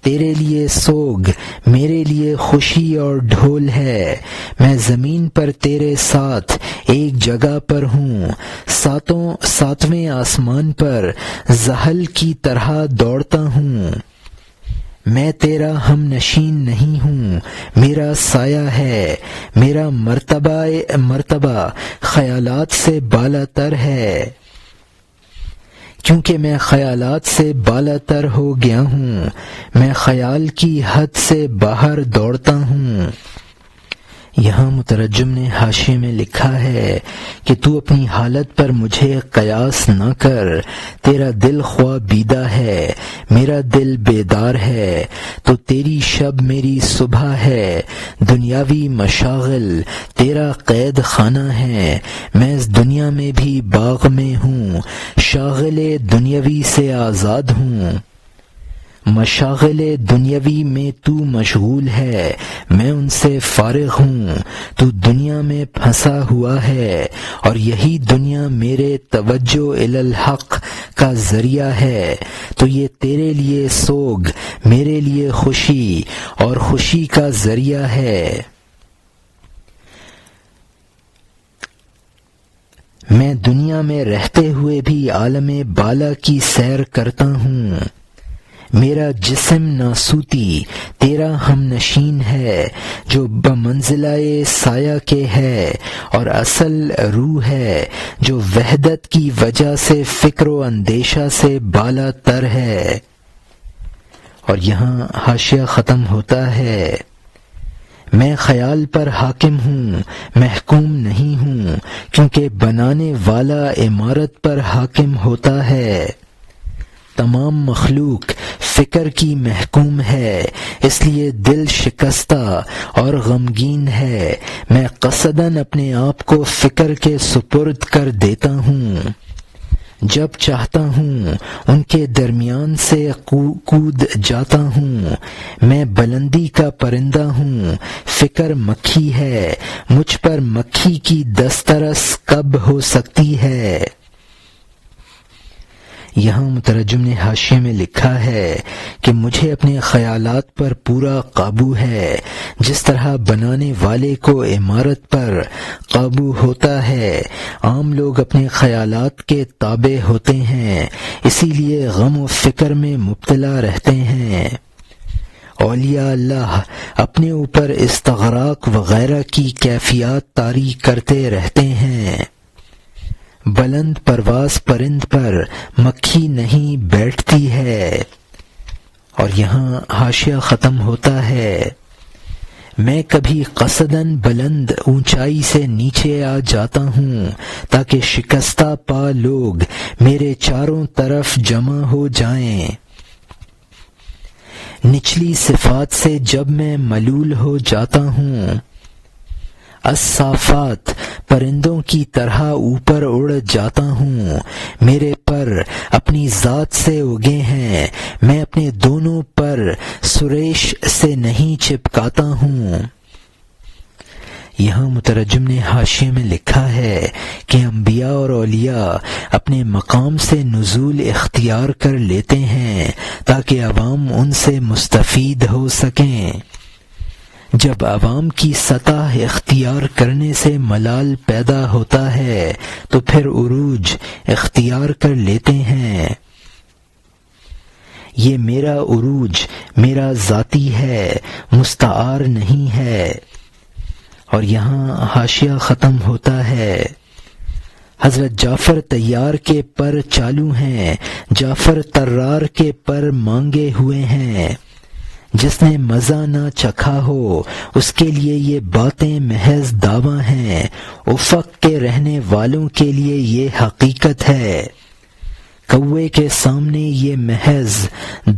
تیرے لیے سوگ میرے لیے خوشی اور ڈھول ہے، میں زمین پر تیرے ساتھ ایک جگہ پر ہوں، ساتویں آسمان پر زحل کی طرح دوڑتا ہوں، میں تیرا ہم نشین نہیں ہوں، میرا سایہ ہے، میرا مرتبہ خیالات سے بالا تر ہے، کیونکہ میں خیالات سے بالا تر ہو گیا ہوں، میں خیال کی حد سے باہر دوڑتا ہوں۔ یہاں مترجم نے حاشیے میں لکھا ہے کہ تو اپنی حالت پر مجھے قیاس نہ کر، تیرا دل خواہ بیدہ ہے میرا دل بیدار ہے، تو تیری شب میری صبح ہے، دنیاوی مشاغل تیرا قید خانہ ہے، میں اس دنیا میں بھی باغ میں ہوں، شاغل دنیاوی سے آزاد ہوں، مشاغل دنیاوی میں تو مشغول ہے میں ان سے فارغ ہوں، تو دنیا میں پھنسا ہوا ہے اور یہی دنیا میرے توجہ الی الحق کا ذریعہ ہے، تو یہ تیرے لیے سوگ میرے لیے خوشی اور خوشی کا ذریعہ ہے۔ میں دنیا میں رہتے ہوئے بھی عالم بالا کی سیر کرتا ہوں، میرا جسم ناسوتی تیرا ہم نشین ہے جو بمنزلہ سایہ کے ہے، اور اصل روح ہے جو وحدت کی وجہ سے فکر و اندیشہ سے بالا تر ہے۔ اور یہاں حاشیہ ختم ہوتا ہے میں خیال پر حاکم ہوں محکوم نہیں ہوں، کیونکہ بنانے والا عمارت پر حاکم ہوتا ہے، تمام مخلوق فکر کی محکوم ہے، اس لیے دل شکستہ اور غمگین ہے، میں قصداً اپنے آپ کو فکر کے سپرد کر دیتا ہوں، جب چاہتا ہوں ان کے درمیان سے کود جاتا ہوں، میں بلندی کا پرندہ ہوں، فکر مکھی ہے، مجھ پر مکھی کی دسترس کب ہو سکتی ہے۔ یہاں مترجم نے حاشیے میں لکھا ہے کہ مجھے اپنے خیالات پر پورا قابو ہے، جس طرح بنانے والے کو عمارت پر قابو ہوتا ہے۔ عام لوگ اپنے خیالات کے تابع ہوتے ہیں، اسی لیے غم و فکر میں مبتلا رہتے ہیں۔ اولیاء اللہ اپنے اوپر استغراق وغیرہ کی کیفیات طاری کرتے رہتے ہیں۔ بلند پرواز پرند پر مکھی نہیں بیٹھتی ہے۔ اور یہاں حاشیہ ختم ہوتا ہے، میں کبھی قصداً بلند اونچائی سے نیچے آ جاتا ہوں تاکہ شکستہ پا لوگ میرے چاروں طرف جمع ہو جائیں۔ نچلی صفات سے جب میں ملول ہو جاتا ہوں، الصافات پرندوں کی طرح اوپر اڑ جاتا ہوں۔ میرے پر اپنی ذات سے اگے ہیں، میں اپنے دونوں پر سریش سے نہیں چپکاتا ہوں۔ یہاں مترجم نے حاشیے میں لکھا ہے کہ انبیاء اور اولیاء اپنے مقام سے نزول اختیار کر لیتے ہیں تاکہ عوام ان سے مستفید ہو سکیں۔ جب عوام کی سطح اختیار کرنے سے ملال پیدا ہوتا ہے تو پھر عروج اختیار کر لیتے ہیں۔ یہ میرا عروج میرا ذاتی ہے، مستعار نہیں ہے۔ اور یہاں حاشیہ ختم ہوتا ہے، حضرت جعفر طیار کے پر چالو ہیں، جعفر طرار کے پر مانگے ہوئے ہیں۔ جس نے مزہ نہ چکھا ہو اس کے لیے یہ باتیں محض دعویٰ ہیں، افق کے رہنے والوں کے لیے یہ حقیقت ہے۔ کوے کے سامنے یہ محض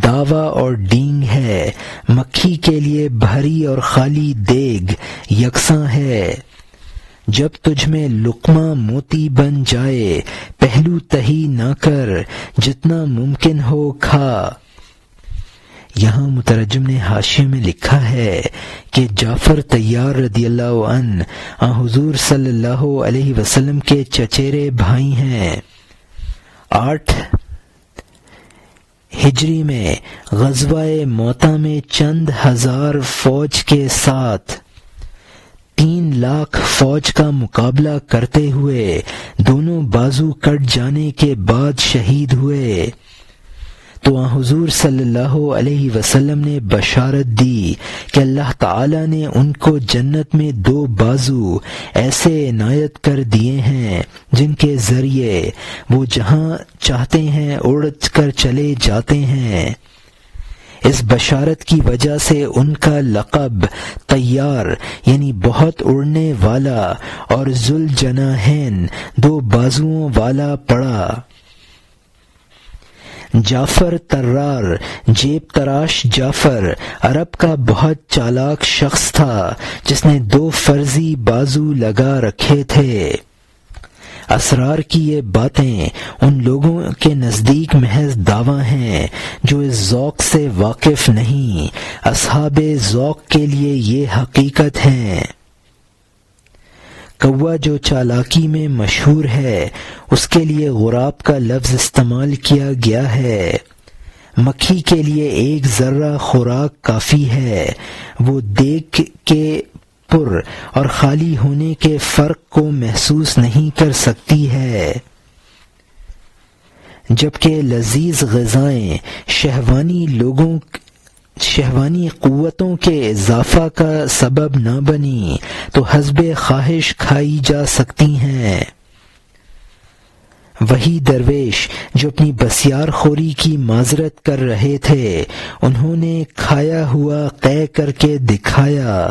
دعویٰ اور ڈینگ ہے، مکھی کے لیے بھری اور خالی دیگ یکساں ہے۔ جب تجھ میں لقمہ موتی بن جائے پہلو تہی نہ کر، جتنا ممکن ہو کھا۔ یہاں مترجم نے حاشیے میں لکھا ہے کہ جعفر طیار رضی اللہ عنہ حضور صلی اللہ علیہ وسلم کے چچیرے بھائی ہیں۔ 8 ہجری میں غزوہ موطا میں چند ہزار فوج کے ساتھ 3 لاکھ فوج کا مقابلہ کرتے ہوئے دونوں بازو کٹ جانے کے بعد شہید ہوئے تو حضور صلی اللہ علیہ وسلم نے بشارت دی کہ اللہ تعالی نے ان کو جنت میں 2 بازو ایسے عنایت کر دیے ہیں جن کے ذریعے وہ جہاں چاہتے ہیں اڑ کر چلے جاتے ہیں۔ اس بشارت کی وجہ سے ان کا لقب طیار یعنی بہت اڑنے والا اور ذوالجناحین 2 بازوؤں والا پڑا۔ جعفر طرار جیب تراش جعفر عرب کا بہت چالاک شخص تھا جس نے 2 فرضی بازو لگا رکھے تھے۔ اسرار کی یہ باتیں ان لوگوں کے نزدیک محض دعویٰ ہیں جو اس ذوق سے واقف نہیں، اصحاب ذوق کے لیے یہ حقیقت ہیں۔ کوا جو چالاکی میں مشہور ہے اس کے لیے غراب کا لفظ استعمال کیا گیا ہے۔ مکھی کے لیے 1 ذرہ خوراک کافی ہے، وہ دیکھ کے پر اور خالی ہونے کے فرق کو محسوس نہیں کر سکتی ہے، جبکہ لذیذ غذائیں شہوانی قوتوں کے اضافہ کا سبب نہ بنی تو حسب خواہش کھائی جا سکتی ہیں۔ وہی درویش جو اپنی بسیار خوری کی معذرت کر رہے تھے انہوں نے کھایا ہوا قے کر کے دکھایا۔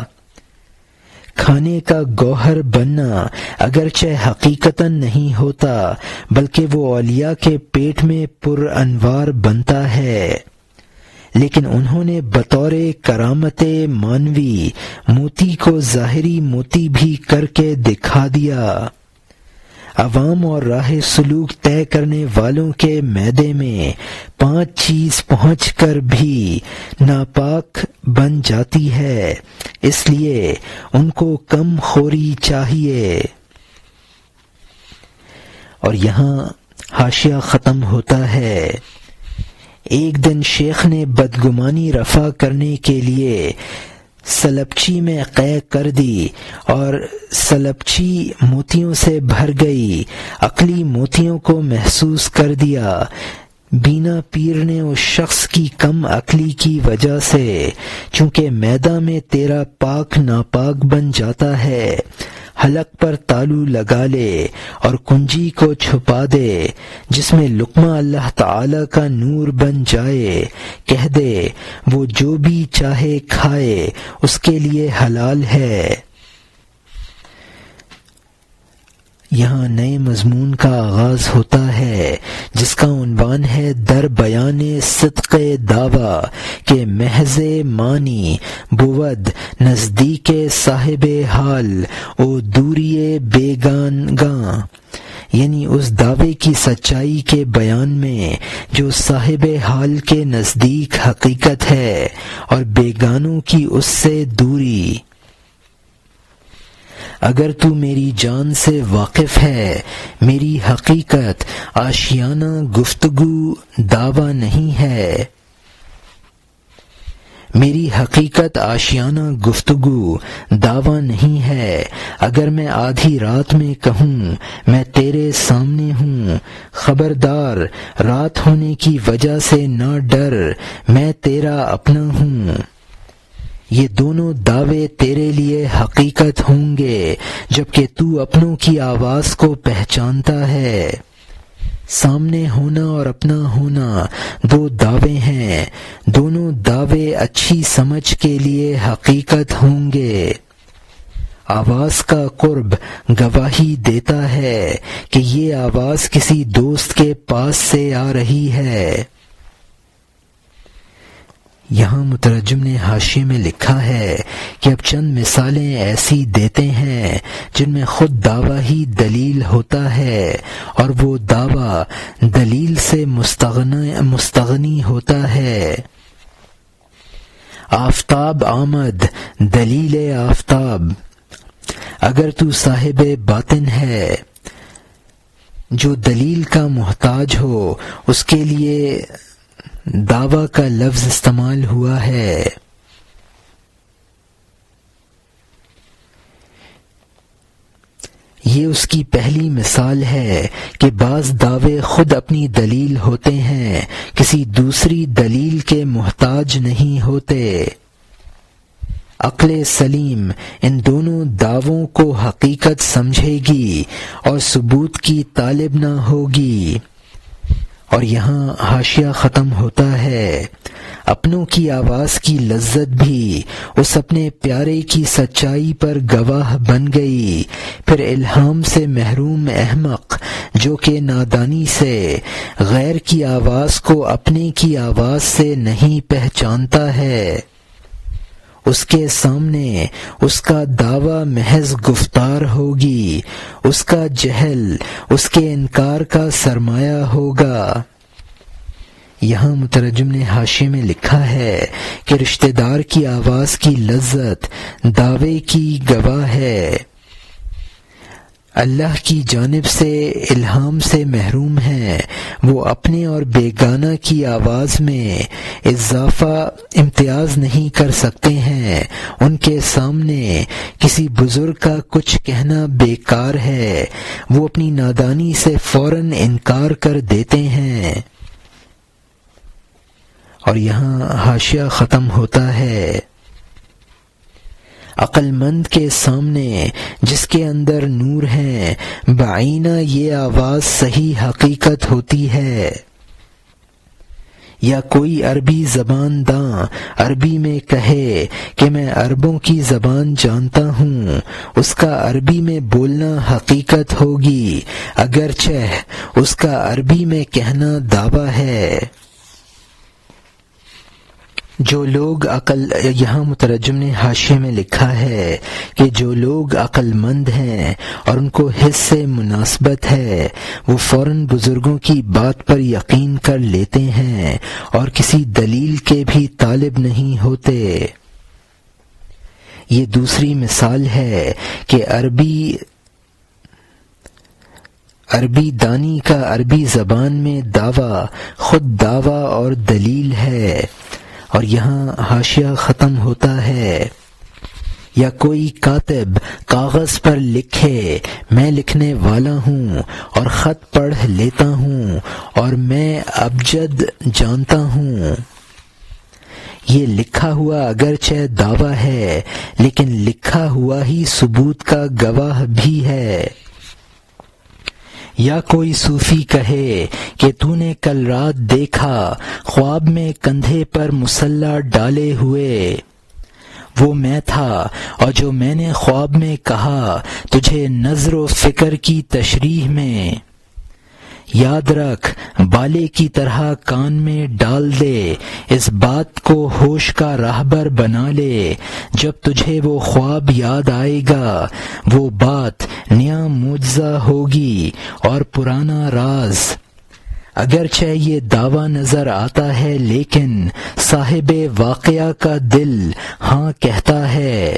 کھانے کا گوہر بننا اگرچہ حقیقتاً نہیں ہوتا بلکہ وہ اولیاء کے پیٹ میں پر انوار بنتا ہے، لیکن انہوں نے بطور کرامت مانوی موتی کو ظاہری موتی بھی کر کے دکھا دیا۔ عوام اور راہ سلوک طے کرنے والوں کے معدے میں 5 چیز پہنچ کر بھی ناپاک بن جاتی ہے، اس لیے ان کو کم خوری چاہیے۔ اور یہاں حاشیہ ختم ہوتا ہے۔ ایک دن شیخ نے بدگمانی رفع کرنے کے لیے سلبچی میں قے کر دی اور سلبچی موتیوں سے بھر گئی۔ عقلی موتیوں کو محسوس کر دیا۔ بینا پیر نے اس شخص کی کم عقلی کی وجہ سے، چونکہ میدہ میں تیرا پاک ناپاک بن جاتا ہے، حلق پر تالو لگا لے اور کنجی کو چھپا دے جس میں لقمہ اللہ تعالی کا نور بن جائے، کہہ دے وہ جو بھی چاہے کھائے اس کے لیے حلال ہے۔ یہاں نئے مضمون کا آغاز ہوتا ہے جس کا عنوان ہے در بیان صدق دعویٰ کہ محض معنی بود نزدیک صاحب حال او دوری بیگانگاں، یعنی اس دعوے کی سچائی کے بیان میں جو صاحب حال کے نزدیک حقیقت ہے اور بیگانوں کی اس سے دوری۔ اگر تو میری جان سے واقف ہے، میری حقیقت آشیانہ گفتگو دعویٰ نہیں ہے، میری حقیقت آشیانہ گفتگو دعویٰ نہیں ہے۔ اگر میں آدھی رات میں کہوں میں تیرے سامنے ہوں، خبردار رات ہونے کی وجہ سے نہ ڈر، میں تیرا اپنا ہوں، یہ دونوں دعوے تیرے لیے حقیقت ہوں گے جبکہ تو اپنوں کی آواز کو پہچانتا ہے۔ سامنے ہونا اور اپنا ہونا دو دعوے ہیں، دونوں دعوے اچھی سمجھ کے لیے حقیقت ہوں گے۔ آواز کا قرب گواہی دیتا ہے کہ یہ آواز کسی دوست کے پاس سے آ رہی ہے۔ یہاں مترجم نے حاشیے میں لکھا ہے کہ اب چند مثالیں ایسی دیتے ہیں جن میں خود دعویٰ ہی دلیل ہوتا ہے اور وہ دعویٰ دلیل سے مستغنی ہوتا ہے۔ آفتاب آمد دلیل آفتاب، اگر تو صاحب باطن ہے جو دلیل کا محتاج ہو، اس کے لیے دعویٰ کا لفظ استعمال ہوا ہے۔ یہ اس کی پہلی مثال ہے کہ بعض دعوے خود اپنی دلیل ہوتے ہیں، کسی دوسری دلیل کے محتاج نہیں ہوتے۔ عقل سلیم ان دونوں دعووں کو حقیقت سمجھے گی اور ثبوت کی طالب نہ ہوگی۔ اور یہاں حاشیہ ختم ہوتا ہے۔ اپنوں کی آواز کی لذت بھی اس اپنے پیارے کی سچائی پر گواہ بن گئی، پھر الہام سے محروم احمق جو کہ نادانی سے غیر کی آواز کو اپنے کی آواز سے نہیں پہچانتا ہے، اس کے سامنے اس کا دعویٰ محض گفتار ہوگی، اس کا جہل اس کے انکار کا سرمایہ ہوگا۔ یہاں مترجم نے حاشیے میں لکھا ہے کہ رشتہ دار کی آواز کی لذت دعوے کی گواہ ہے۔ اللہ کی جانب سے الہام سے محروم ہیں، وہ اپنے اور بیگانہ کی آواز میں اضافہ امتیاز نہیں کر سکتے ہیں، ان کے سامنے کسی بزرگ کا کچھ کہنا بیکار ہے، وہ اپنی نادانی سے فوراً انکار کر دیتے ہیں۔ اور یہاں حاشیہ ختم ہوتا ہے۔ عقل مند کے سامنے جس کے اندر نور ہے، بعینہ یہ آواز صحیح حقیقت ہوتی ہے۔ یا کوئی عربی زبان داں عربی میں کہے کہ میں عربوں کی زبان جانتا ہوں، اس کا عربی میں بولنا حقیقت ہوگی اگرچہ اس کا عربی میں کہنا دعویٰ ہے۔ جو لوگ یہاں مترجم نے حاشیے میں لکھا ہے کہ جو لوگ عقل مند ہیں اور ان کو حس سے مناسبت ہے، وہ فوراً بزرگوں کی بات پر یقین کر لیتے ہیں اور کسی دلیل کے بھی طالب نہیں ہوتے۔ یہ دوسری مثال ہے کہ عربی دانی کا عربی زبان میں دعویٰ خود دعویٰ اور دلیل ہے۔ اور یہاں حاشیہ ختم ہوتا ہے۔ یا کوئی کاتب کاغذ پر لکھے میں لکھنے والا ہوں اور خط پڑھ لیتا ہوں اور میں ابجد جانتا ہوں۔ یہ لکھا ہوا اگرچہ دعویٰ ہے لیکن لکھا ہوا ہی ثبوت کا گواہ بھی ہے۔ یا کوئی صوفی کہے کہ تو نے کل رات دیکھا خواب میں کندھے پر مصلی ڈالے ہوئے، وہ میں تھا، اور جو میں نے خواب میں کہا تجھے نظر و فکر کی تشریح میں یاد رکھ، بالے کی طرح کان میں ڈال دے، اس بات کو ہوش کا راہبر بنا لے، جب تجھے وہ خواب یاد آئے گا وہ بات نیا معجزہ ہوگی اور پرانا راز۔ اگرچہ یہ دعویٰ نظر آتا ہے لیکن صاحب واقعہ کا دل ہاں کہتا ہے۔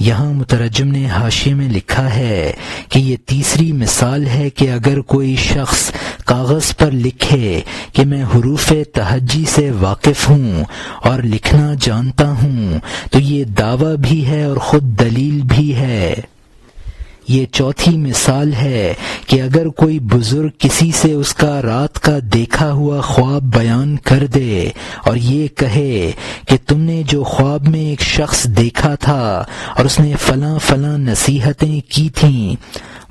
یہاں مترجم نے حاشیے میں لکھا ہے کہ یہ تیسری مثال ہے کہ اگر کوئی شخص کاغذ پر لکھے کہ میں حروف تہجی سے واقف ہوں اور لکھنا جانتا ہوں تو یہ دعویٰ بھی ہے اور خود دلیل بھی ہے۔ یہ چوتھی مثال ہے کہ اگر کوئی بزرگ کسی سے اس کا رات کا دیکھا ہوا خواب بیان کر دے اور یہ کہے کہ تم نے جو خواب میں ایک شخص دیکھا تھا اور اس نے فلاں فلاں نصیحتیں کی تھیں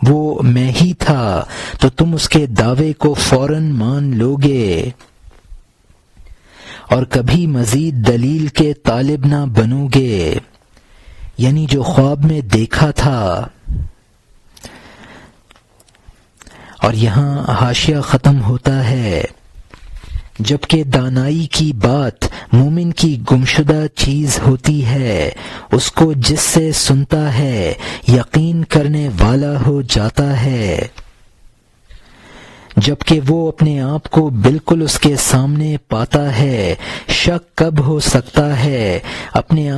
وہ میں ہی تھا، تو تم اس کے دعوے کو فوراً مان لوگے اور کبھی مزید دلیل کے طالب نہ بنو گے، یعنی جو خواب میں دیکھا تھا۔ اور یہاں حاشیہ ختم ہوتا ہے۔ جبکہ دانائی کی بات مومن کی گمشدہ چیز ہوتی ہے، اس کو جس سے سنتا ہے یقین کرنے والا ہو جاتا ہے، جبکہ وہ اپنے آپ کو بالکل اس کے سامنے پاتا ہے۔ شک کب ہو سکتا ہے؟ اپنے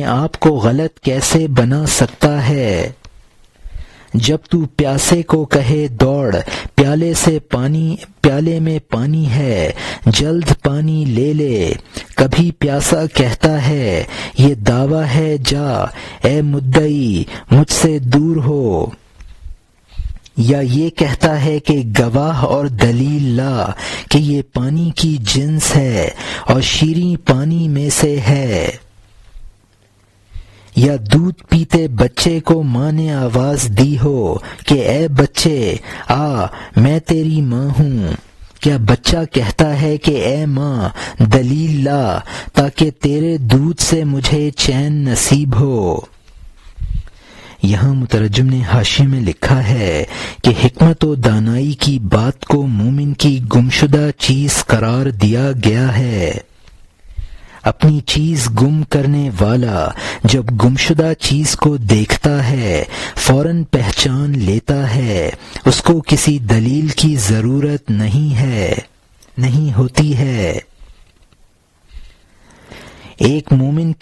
آپ کو غلط کیسے بنا سکتا ہے؟ جب تو پیاسے کو کہے دوڑ، پیالے میں پانی ہے، جلد پانی لے لے، کبھی پیاسا کہتا ہے یہ دعویٰ ہے جا اے مدعی مجھ سے دور ہو، یا یہ کہتا ہے کہ گواہ اور دلیل لا کہ یہ پانی کی جنس ہے اور شیریں پانی میں سے ہے، یا دودھ پیتے بچے کو ماں نے آواز دی ہو کہ اے بچے آ میں تیری ماں ہوں، کیا بچہ کہتا ہے کہ اے ماں دلیل لا تاکہ تیرے دودھ سے مجھے چین نصیب ہو۔ یہاں مترجم نے حاشیے میں لکھا ہے کہ حکمت و دانائی کی بات کو مومن کی گمشدہ چیز قرار دیا گیا ہے۔ اپنی چیز گم کرنے والا جب گمشدہ چیز کو دیکھتا ہے فوراً پہچان لیتا ہے، اس کو کسی دلیل کی ضرورت نہیں ہوتی ہے۔ ایک مومن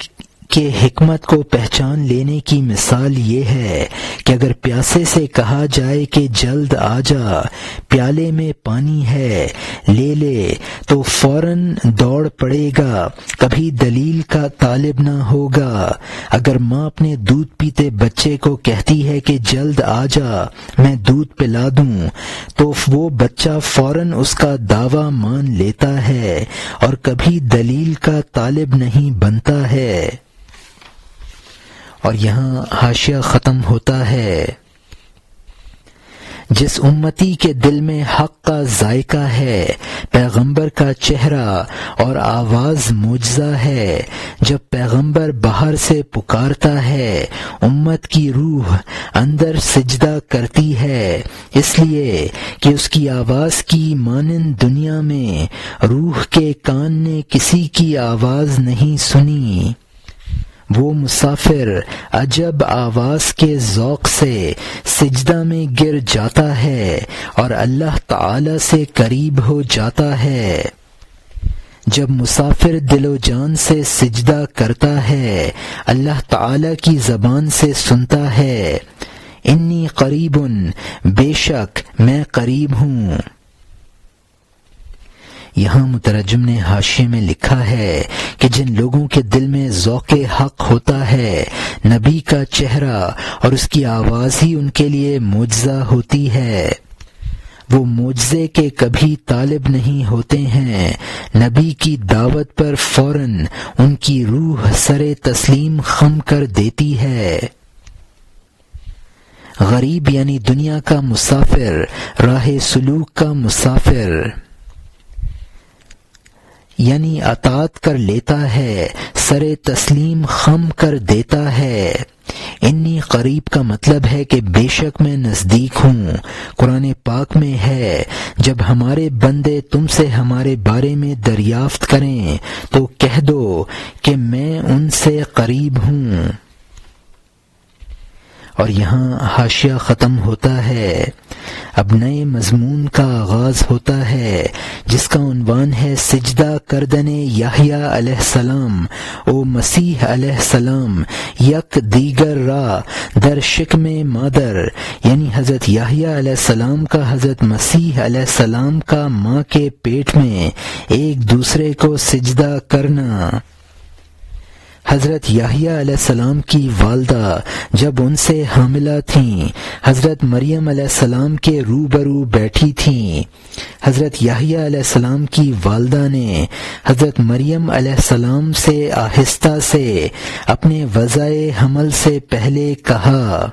کہ حکمت کو پہچان لینے کی مثال یہ ہے کہ اگر پیاسے سے کہا جائے کہ جلد آ جا، پیالے میں پانی ہے لے لے، تو فوراً دوڑ پڑے گا، کبھی دلیل کا طالب نہ ہوگا۔ اگر ماں اپنے دودھ پیتے بچے کو کہتی ہے کہ جلد آ جا میں دودھ پلا دوں، تو وہ بچہ فوراً اس کا دعویٰ مان لیتا ہے اور کبھی دلیل کا طالب نہیں بنتا ہے۔ اور یہاں حاشیہ ختم ہوتا ہے۔ جس امتی کے دل میں حق کا ذائقہ ہے، پیغمبر کا چہرہ اور آواز معجزہ ہے، جب پیغمبر باہر سے پکارتا ہے امت کی روح اندر سجدہ کرتی ہے، اس لیے کہ اس کی آواز کی مانند دنیا میں روح کے کان نے کسی کی آواز نہیں سنی۔ وہ مسافر عجب آواز کے ذوق سے سجدہ میں گر جاتا ہے اور اللہ تعالی سے قریب ہو جاتا ہے۔ جب مسافر دل و جان سے سجدہ کرتا ہے اللہ تعالی کی زبان سے سنتا ہے، انی قریب، بے شک میں قریب ہوں۔ یہاں مترجم نے حاشیے میں لکھا ہے کہ جن لوگوں کے دل میں ذوق حق ہوتا ہے، نبی کا چہرہ اور اس کی آواز ہی ان کے لیے معجزہ ہوتی ہے، وہ معجزے کے کبھی طالب نہیں ہوتے ہیں۔ نبی کی دعوت پر فوراً ان کی روح سر تسلیم خم کر دیتی ہے۔ غریب یعنی دنیا کا مسافر، راہ سلوک کا مسافر، یعنی اطاعت کر لیتا ہے، سر تسلیم خم کر دیتا ہے۔ انی قریب کا مطلب ہے کہ بے شک میں نزدیک ہوں۔ قرآن پاک میں ہے، جب ہمارے بندے تم سے ہمارے بارے میں دریافت کریں تو کہہ دو کہ میں ان سے قریب ہوں۔ اور یہاں حاشیہ ختم ہوتا ہے، اب نئے مضمون کا آغاز ہوتا ہے جس کا عنوان ہے سجدہ کردن یحییٰ علیہ السلام او مسیح علیہ السلام یک دیگر را در شکم مادر، یعنی حضرت یحییٰ علیہ السلام کا حضرت مسیح علیہ السلام کا ماں کے پیٹ میں ایک دوسرے کو سجدہ کرنا۔ حضرت یحییٰ علیہ السلام کی والدہ جب ان سے حاملہ تھیں، حضرت مریم علیہ السلام کے روبرو بیٹھی تھیں۔ حضرت یحییٰ علیہ السلام کی والدہ نے حضرت مریم علیہ السلام سے آہستہ سے اپنے وضع حمل سے پہلے کہا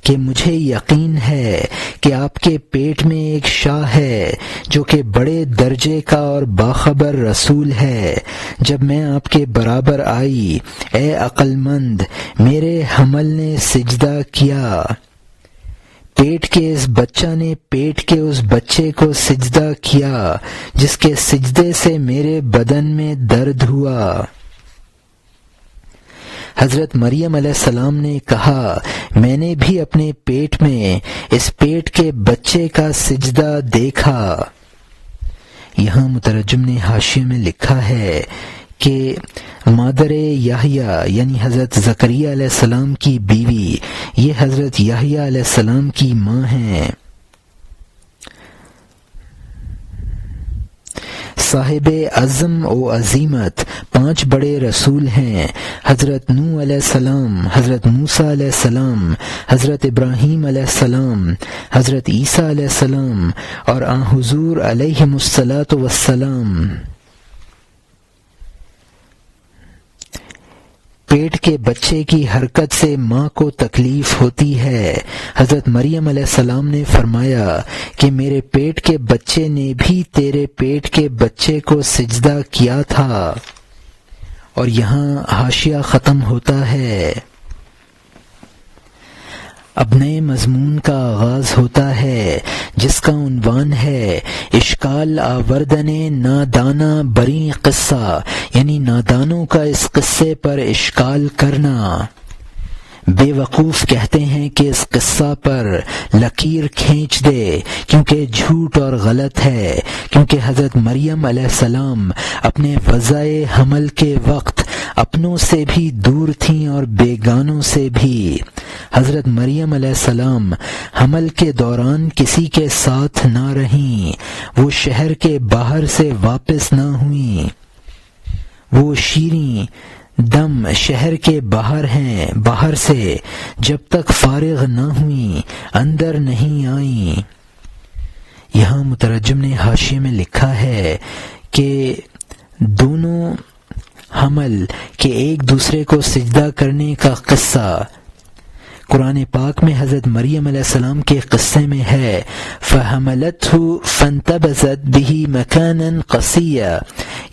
کہ مجھے یقین ہے کہ آپ کے پیٹ میں ایک شاہ ہے جو کہ بڑے درجے کا اور باخبر رسول ہے۔ جب میں آپ کے برابر آئی، اے عقل مند، میرے حمل نے سجدہ کیا، پیٹ کے اس بچہ نے پیٹ کے اس بچے کو سجدہ کیا جس کے سجدے سے میرے بدن میں درد ہوا۔ حضرت مریم علیہ السلام نے کہا، میں نے بھی اپنے پیٹ میں اس پیٹ کے بچے کا سجدہ دیکھا۔ یہاں مترجم نے حاشیے میں لکھا ہے کہ مادر یحییٰ یعنی حضرت زکریا علیہ السلام کی بیوی، یہ حضرت یحییٰ علیہ السلام کی ماں ہیں۔ صاحب عزم و عظیمت 5 بڑے رسول ہیں، حضرت نوح علیہ السلام، حضرت موسیٰ علیہ السلام، حضرت ابراہیم علیہ السلام، حضرت عیسیٰ علیہ السلام اور آن حضور علیہم الصلاۃ والسلام۔ پیٹ کے بچے کی حرکت سے ماں کو تکلیف ہوتی ہے۔ حضرت مریم علیہ السلام نے فرمایا کہ میرے پیٹ کے بچے نے بھی تیرے پیٹ کے بچے کو سجدہ کیا تھا۔ اور یہاں حاشیہ ختم ہوتا ہے، اب نئے مضمون کا آغاز ہوتا ہے جس کا عنوان ہے اشکال آوردن نادانا بری قصہ، یعنی نادانوں کا اس قصے پر اشکال کرنا۔ بے وقوف کہتے ہیں کہ اس قصہ پر لکیر کھینچ دے کیونکہ جھوٹ اور غلط ہے، کیونکہ حضرت مریم علیہ السلام اپنے وضع حمل کے وقت اپنوں سے بھی دور تھیں اور بیگانوں سے بھی۔ حضرت مریم علیہ السلام حمل کے دوران کسی کے ساتھ نہ رہیں، وہ شہر کے باہر سے واپس نہ ہوئیں، وہ شیریں دم شہر کے باہر ہیں، باہر سے جب تک فارغ نہ ہوئیں اندر نہیں آئیں۔ یہاں مترجم نے حاشیے میں لکھا ہے کہ دونوں حمل کے ایک دوسرے کو سجدہ کرنے کا قصہ قرآن پاک میں حضرت مریم علیہ السلام کے قصے میں ہے، فَحَمَلَتْهُ فَانْتَبَذَتْ بِهِ مَكَانًا قَصِيًّا،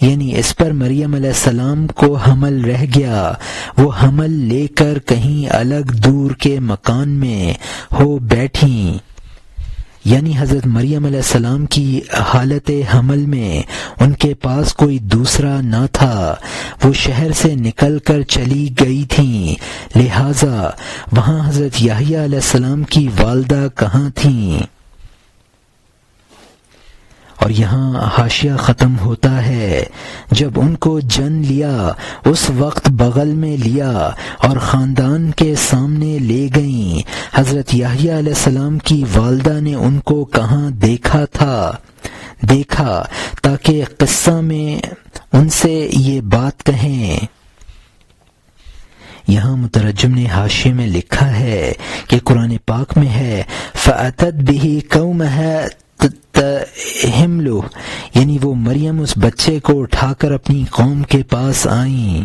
یعنی اس پر مریم علیہ السلام کو حمل رہ گیا، وہ حمل لے کر کہیں الگ دور کے مکان میں ہو بیٹھیں۔ یعنی حضرت مریم علیہ السلام کی حالت حمل میں ان کے پاس کوئی دوسرا نہ تھا، وہ شہر سے نکل کر چلی گئی تھیں، لہٰذا وہاں حضرت یحییٰ علیہ السلام کی والدہ کہاں تھیں؟ اور یہاں حاشیہ ختم ہوتا ہے۔ جب ان کو جن لیا اس وقت بغل میں لیا اور خاندان کے سامنے لے گئیں۔ حضرت یحییٰ علیہ السلام کی والدہ نے ان کو کہاں دیکھا تاکہ قصہ میں ان سے یہ بات کہیں۔ یہاں مترجم نے حاشیے میں لکھا ہے کہ قرآن پاک میں ہے فَأَتَتْ بِهِ قَوْمَهَا تَحْمِلُهُ، یعنی وہ مریم اس بچے کو اٹھا کر اپنی قوم کے پاس آئیں۔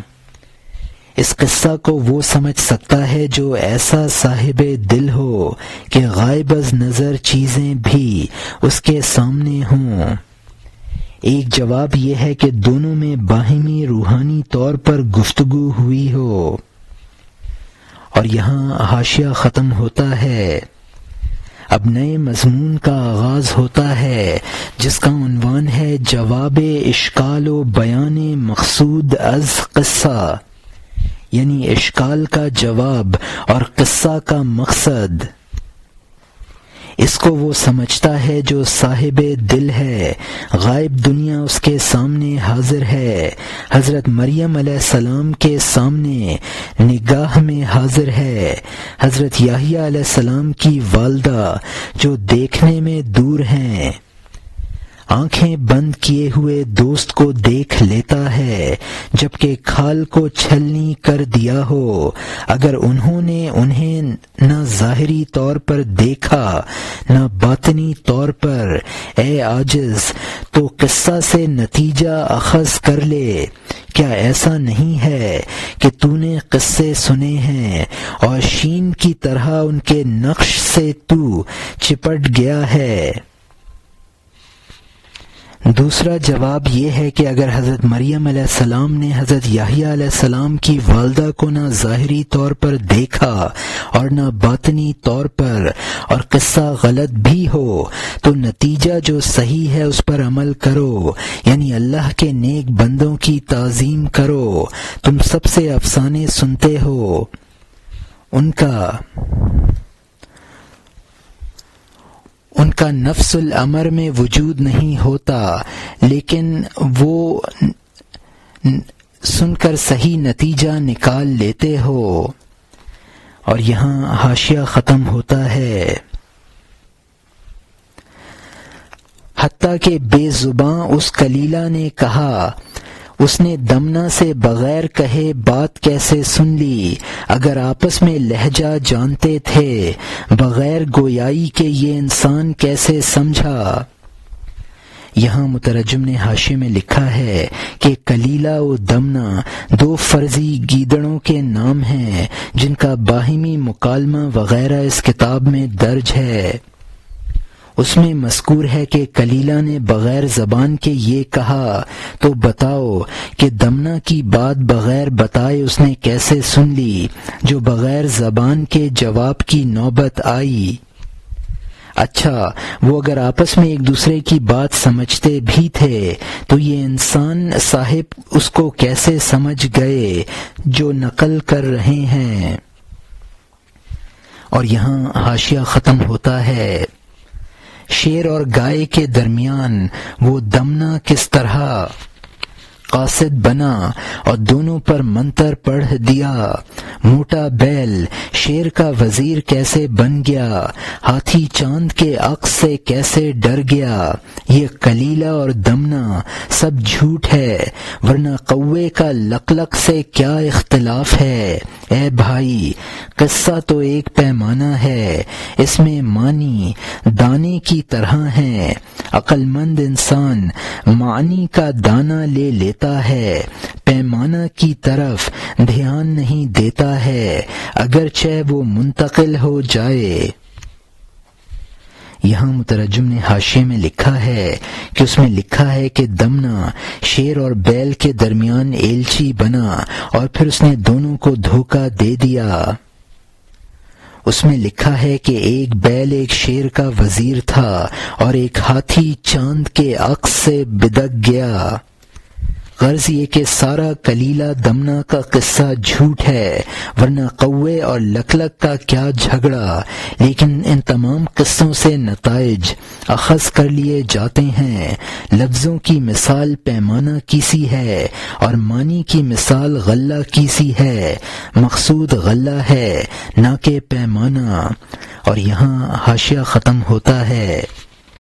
اس قصہ کو وہ سمجھ سکتا ہے جو ایسا صاحب دل ہو کہ غائب از نظر چیزیں بھی اس کے سامنے ہوں۔ ایک جواب یہ ہے کہ دونوں میں باہمی روحانی طور پر گفتگو ہوئی ہو۔ اور یہاں حاشیہ ختم ہوتا ہے۔ اب نئے مضمون کا آغاز ہوتا ہے جس کا عنوان ہے جواب اشکال و بیان مقصود از قصہ، یعنی اشکال کا جواب اور قصہ کا مقصد۔ اس کو وہ سمجھتا ہے جو صاحب دل ہے، غائب دنیا اس کے سامنے حاضر ہے، حضرت مریم علیہ السلام کے سامنے نگاہ میں حاضر ہے، حضرت یحییٰ علیہ السلام کی والدہ جو دیکھنے میں دور ہیں، آنکھیں بند کیے ہوئے دوست کو دیکھ لیتا ہے جبکہ کھال کو چھلنی کر دیا ہو۔ اگر انہوں نے انہیں نہ ظاہری طور پر دیکھا نہ باطنی طور پر، اے عاجز، تو قصہ سے نتیجہ اخذ کر لے۔ کیا ایسا نہیں ہے کہ تو نے قصے سنے ہیں اور شین کی طرح ان کے نقش سے تو چپٹ گیا ہے؟ دوسرا جواب یہ ہے کہ اگر حضرت مریم علیہ السلام نے حضرت یحییٰ علیہ السلام کی والدہ کو نہ ظاہری طور پر دیکھا اور نہ باطنی طور پر، اور قصہ غلط بھی ہو، تو نتیجہ جو صحیح ہے اس پر عمل کرو، یعنی اللہ کے نیک بندوں کی تعظیم کرو۔ تم سب سے افسانے سنتے ہو، ان کا نفس الامر میں وجود نہیں ہوتا، لیکن وہ سن کر صحیح نتیجہ نکال لیتے ہو۔ اور یہاں حاشیہ ختم ہوتا ہے۔ حتیٰ کہ بے زباں اس کلیلہ نے کہا، اس نے دمنہ سے بغیر کہے بات کیسے سن لی؟ اگر آپس میں لہجہ جانتے تھے بغیر گویائی کے یہ انسان کیسے سمجھا؟ یہاں مترجم نے حاشیے میں لکھا ہے کہ کلیلہ و دمنہ دو فرضی گیدڑوں کے نام ہیں جن کا باہمی مکالمہ وغیرہ اس کتاب میں درج ہے۔ اس میں مذکور ہے کہ کلیلہ نے بغیر زبان کے یہ کہا، تو بتاؤ کہ دمنہ کی بات بغیر بتائے اس نے کیسے سن لی جو بغیر زبان کے جواب کی نوبت آئی؟ اچھا، وہ اگر آپس میں ایک دوسرے کی بات سمجھتے بھی تھے تو یہ انسان صاحب اس کو کیسے سمجھ گئے جو نقل کر رہے ہیں؟ اور یہاں حاشیہ ختم ہوتا ہے۔ شیر اور گائے کے درمیان وہ دمنہ کس طرح قاصد بنا اور دونوں پر منتر پڑھ دیا۔ موٹا بیل شیر کا وزیر کیسے بن گیا، ہاتھی چاند کے عکس سے کیسے ڈر گیا؟ یہ کلیلہ اور دمنہ سب جھوٹ ہے، ورنہ کوے کا لقلق سے کیا اختلاف ہے؟ اے بھائی، قصہ تو ایک پیمانہ ہے، اس میں معنی دانے کی طرح ہیں۔ عقل مند انسان معنی کا دانہ لے لیتا ہے، پیمانہ کی طرف دھیان نہیں دیتا ہے، اگرچہ وہ منتقل ہو جائے۔ یہاں مترجم نے حاشیے میں لکھا ہے کہ اس میں لکھا ہے کہ دمنہ شیر اور بیل کے درمیان ایلچی بنا اور پھر اس نے دونوں کو دھوکہ دے دیا۔ اس میں لکھا ہے کہ ایک بیل ایک شیر کا وزیر تھا اور ایک ہاتھی چاند کے عکس سے بدک گیا۔ غرض یہ کہ سارا کلیلہ دمنہ کا قصہ جھوٹ ہے، ورنہ قوے اور لکلک کا کیا جھگڑا، لیکن ان تمام قصوں سے نتائج اخذ کر لیے جاتے ہیں۔ لفظوں کی مثال پیمانہ کی سی ہے اور معنی کی مثال غلہ کی سی ہے، مقصود غلہ ہے نہ کہ پیمانہ۔ اور یہاں حاشیہ ختم ہوتا ہے۔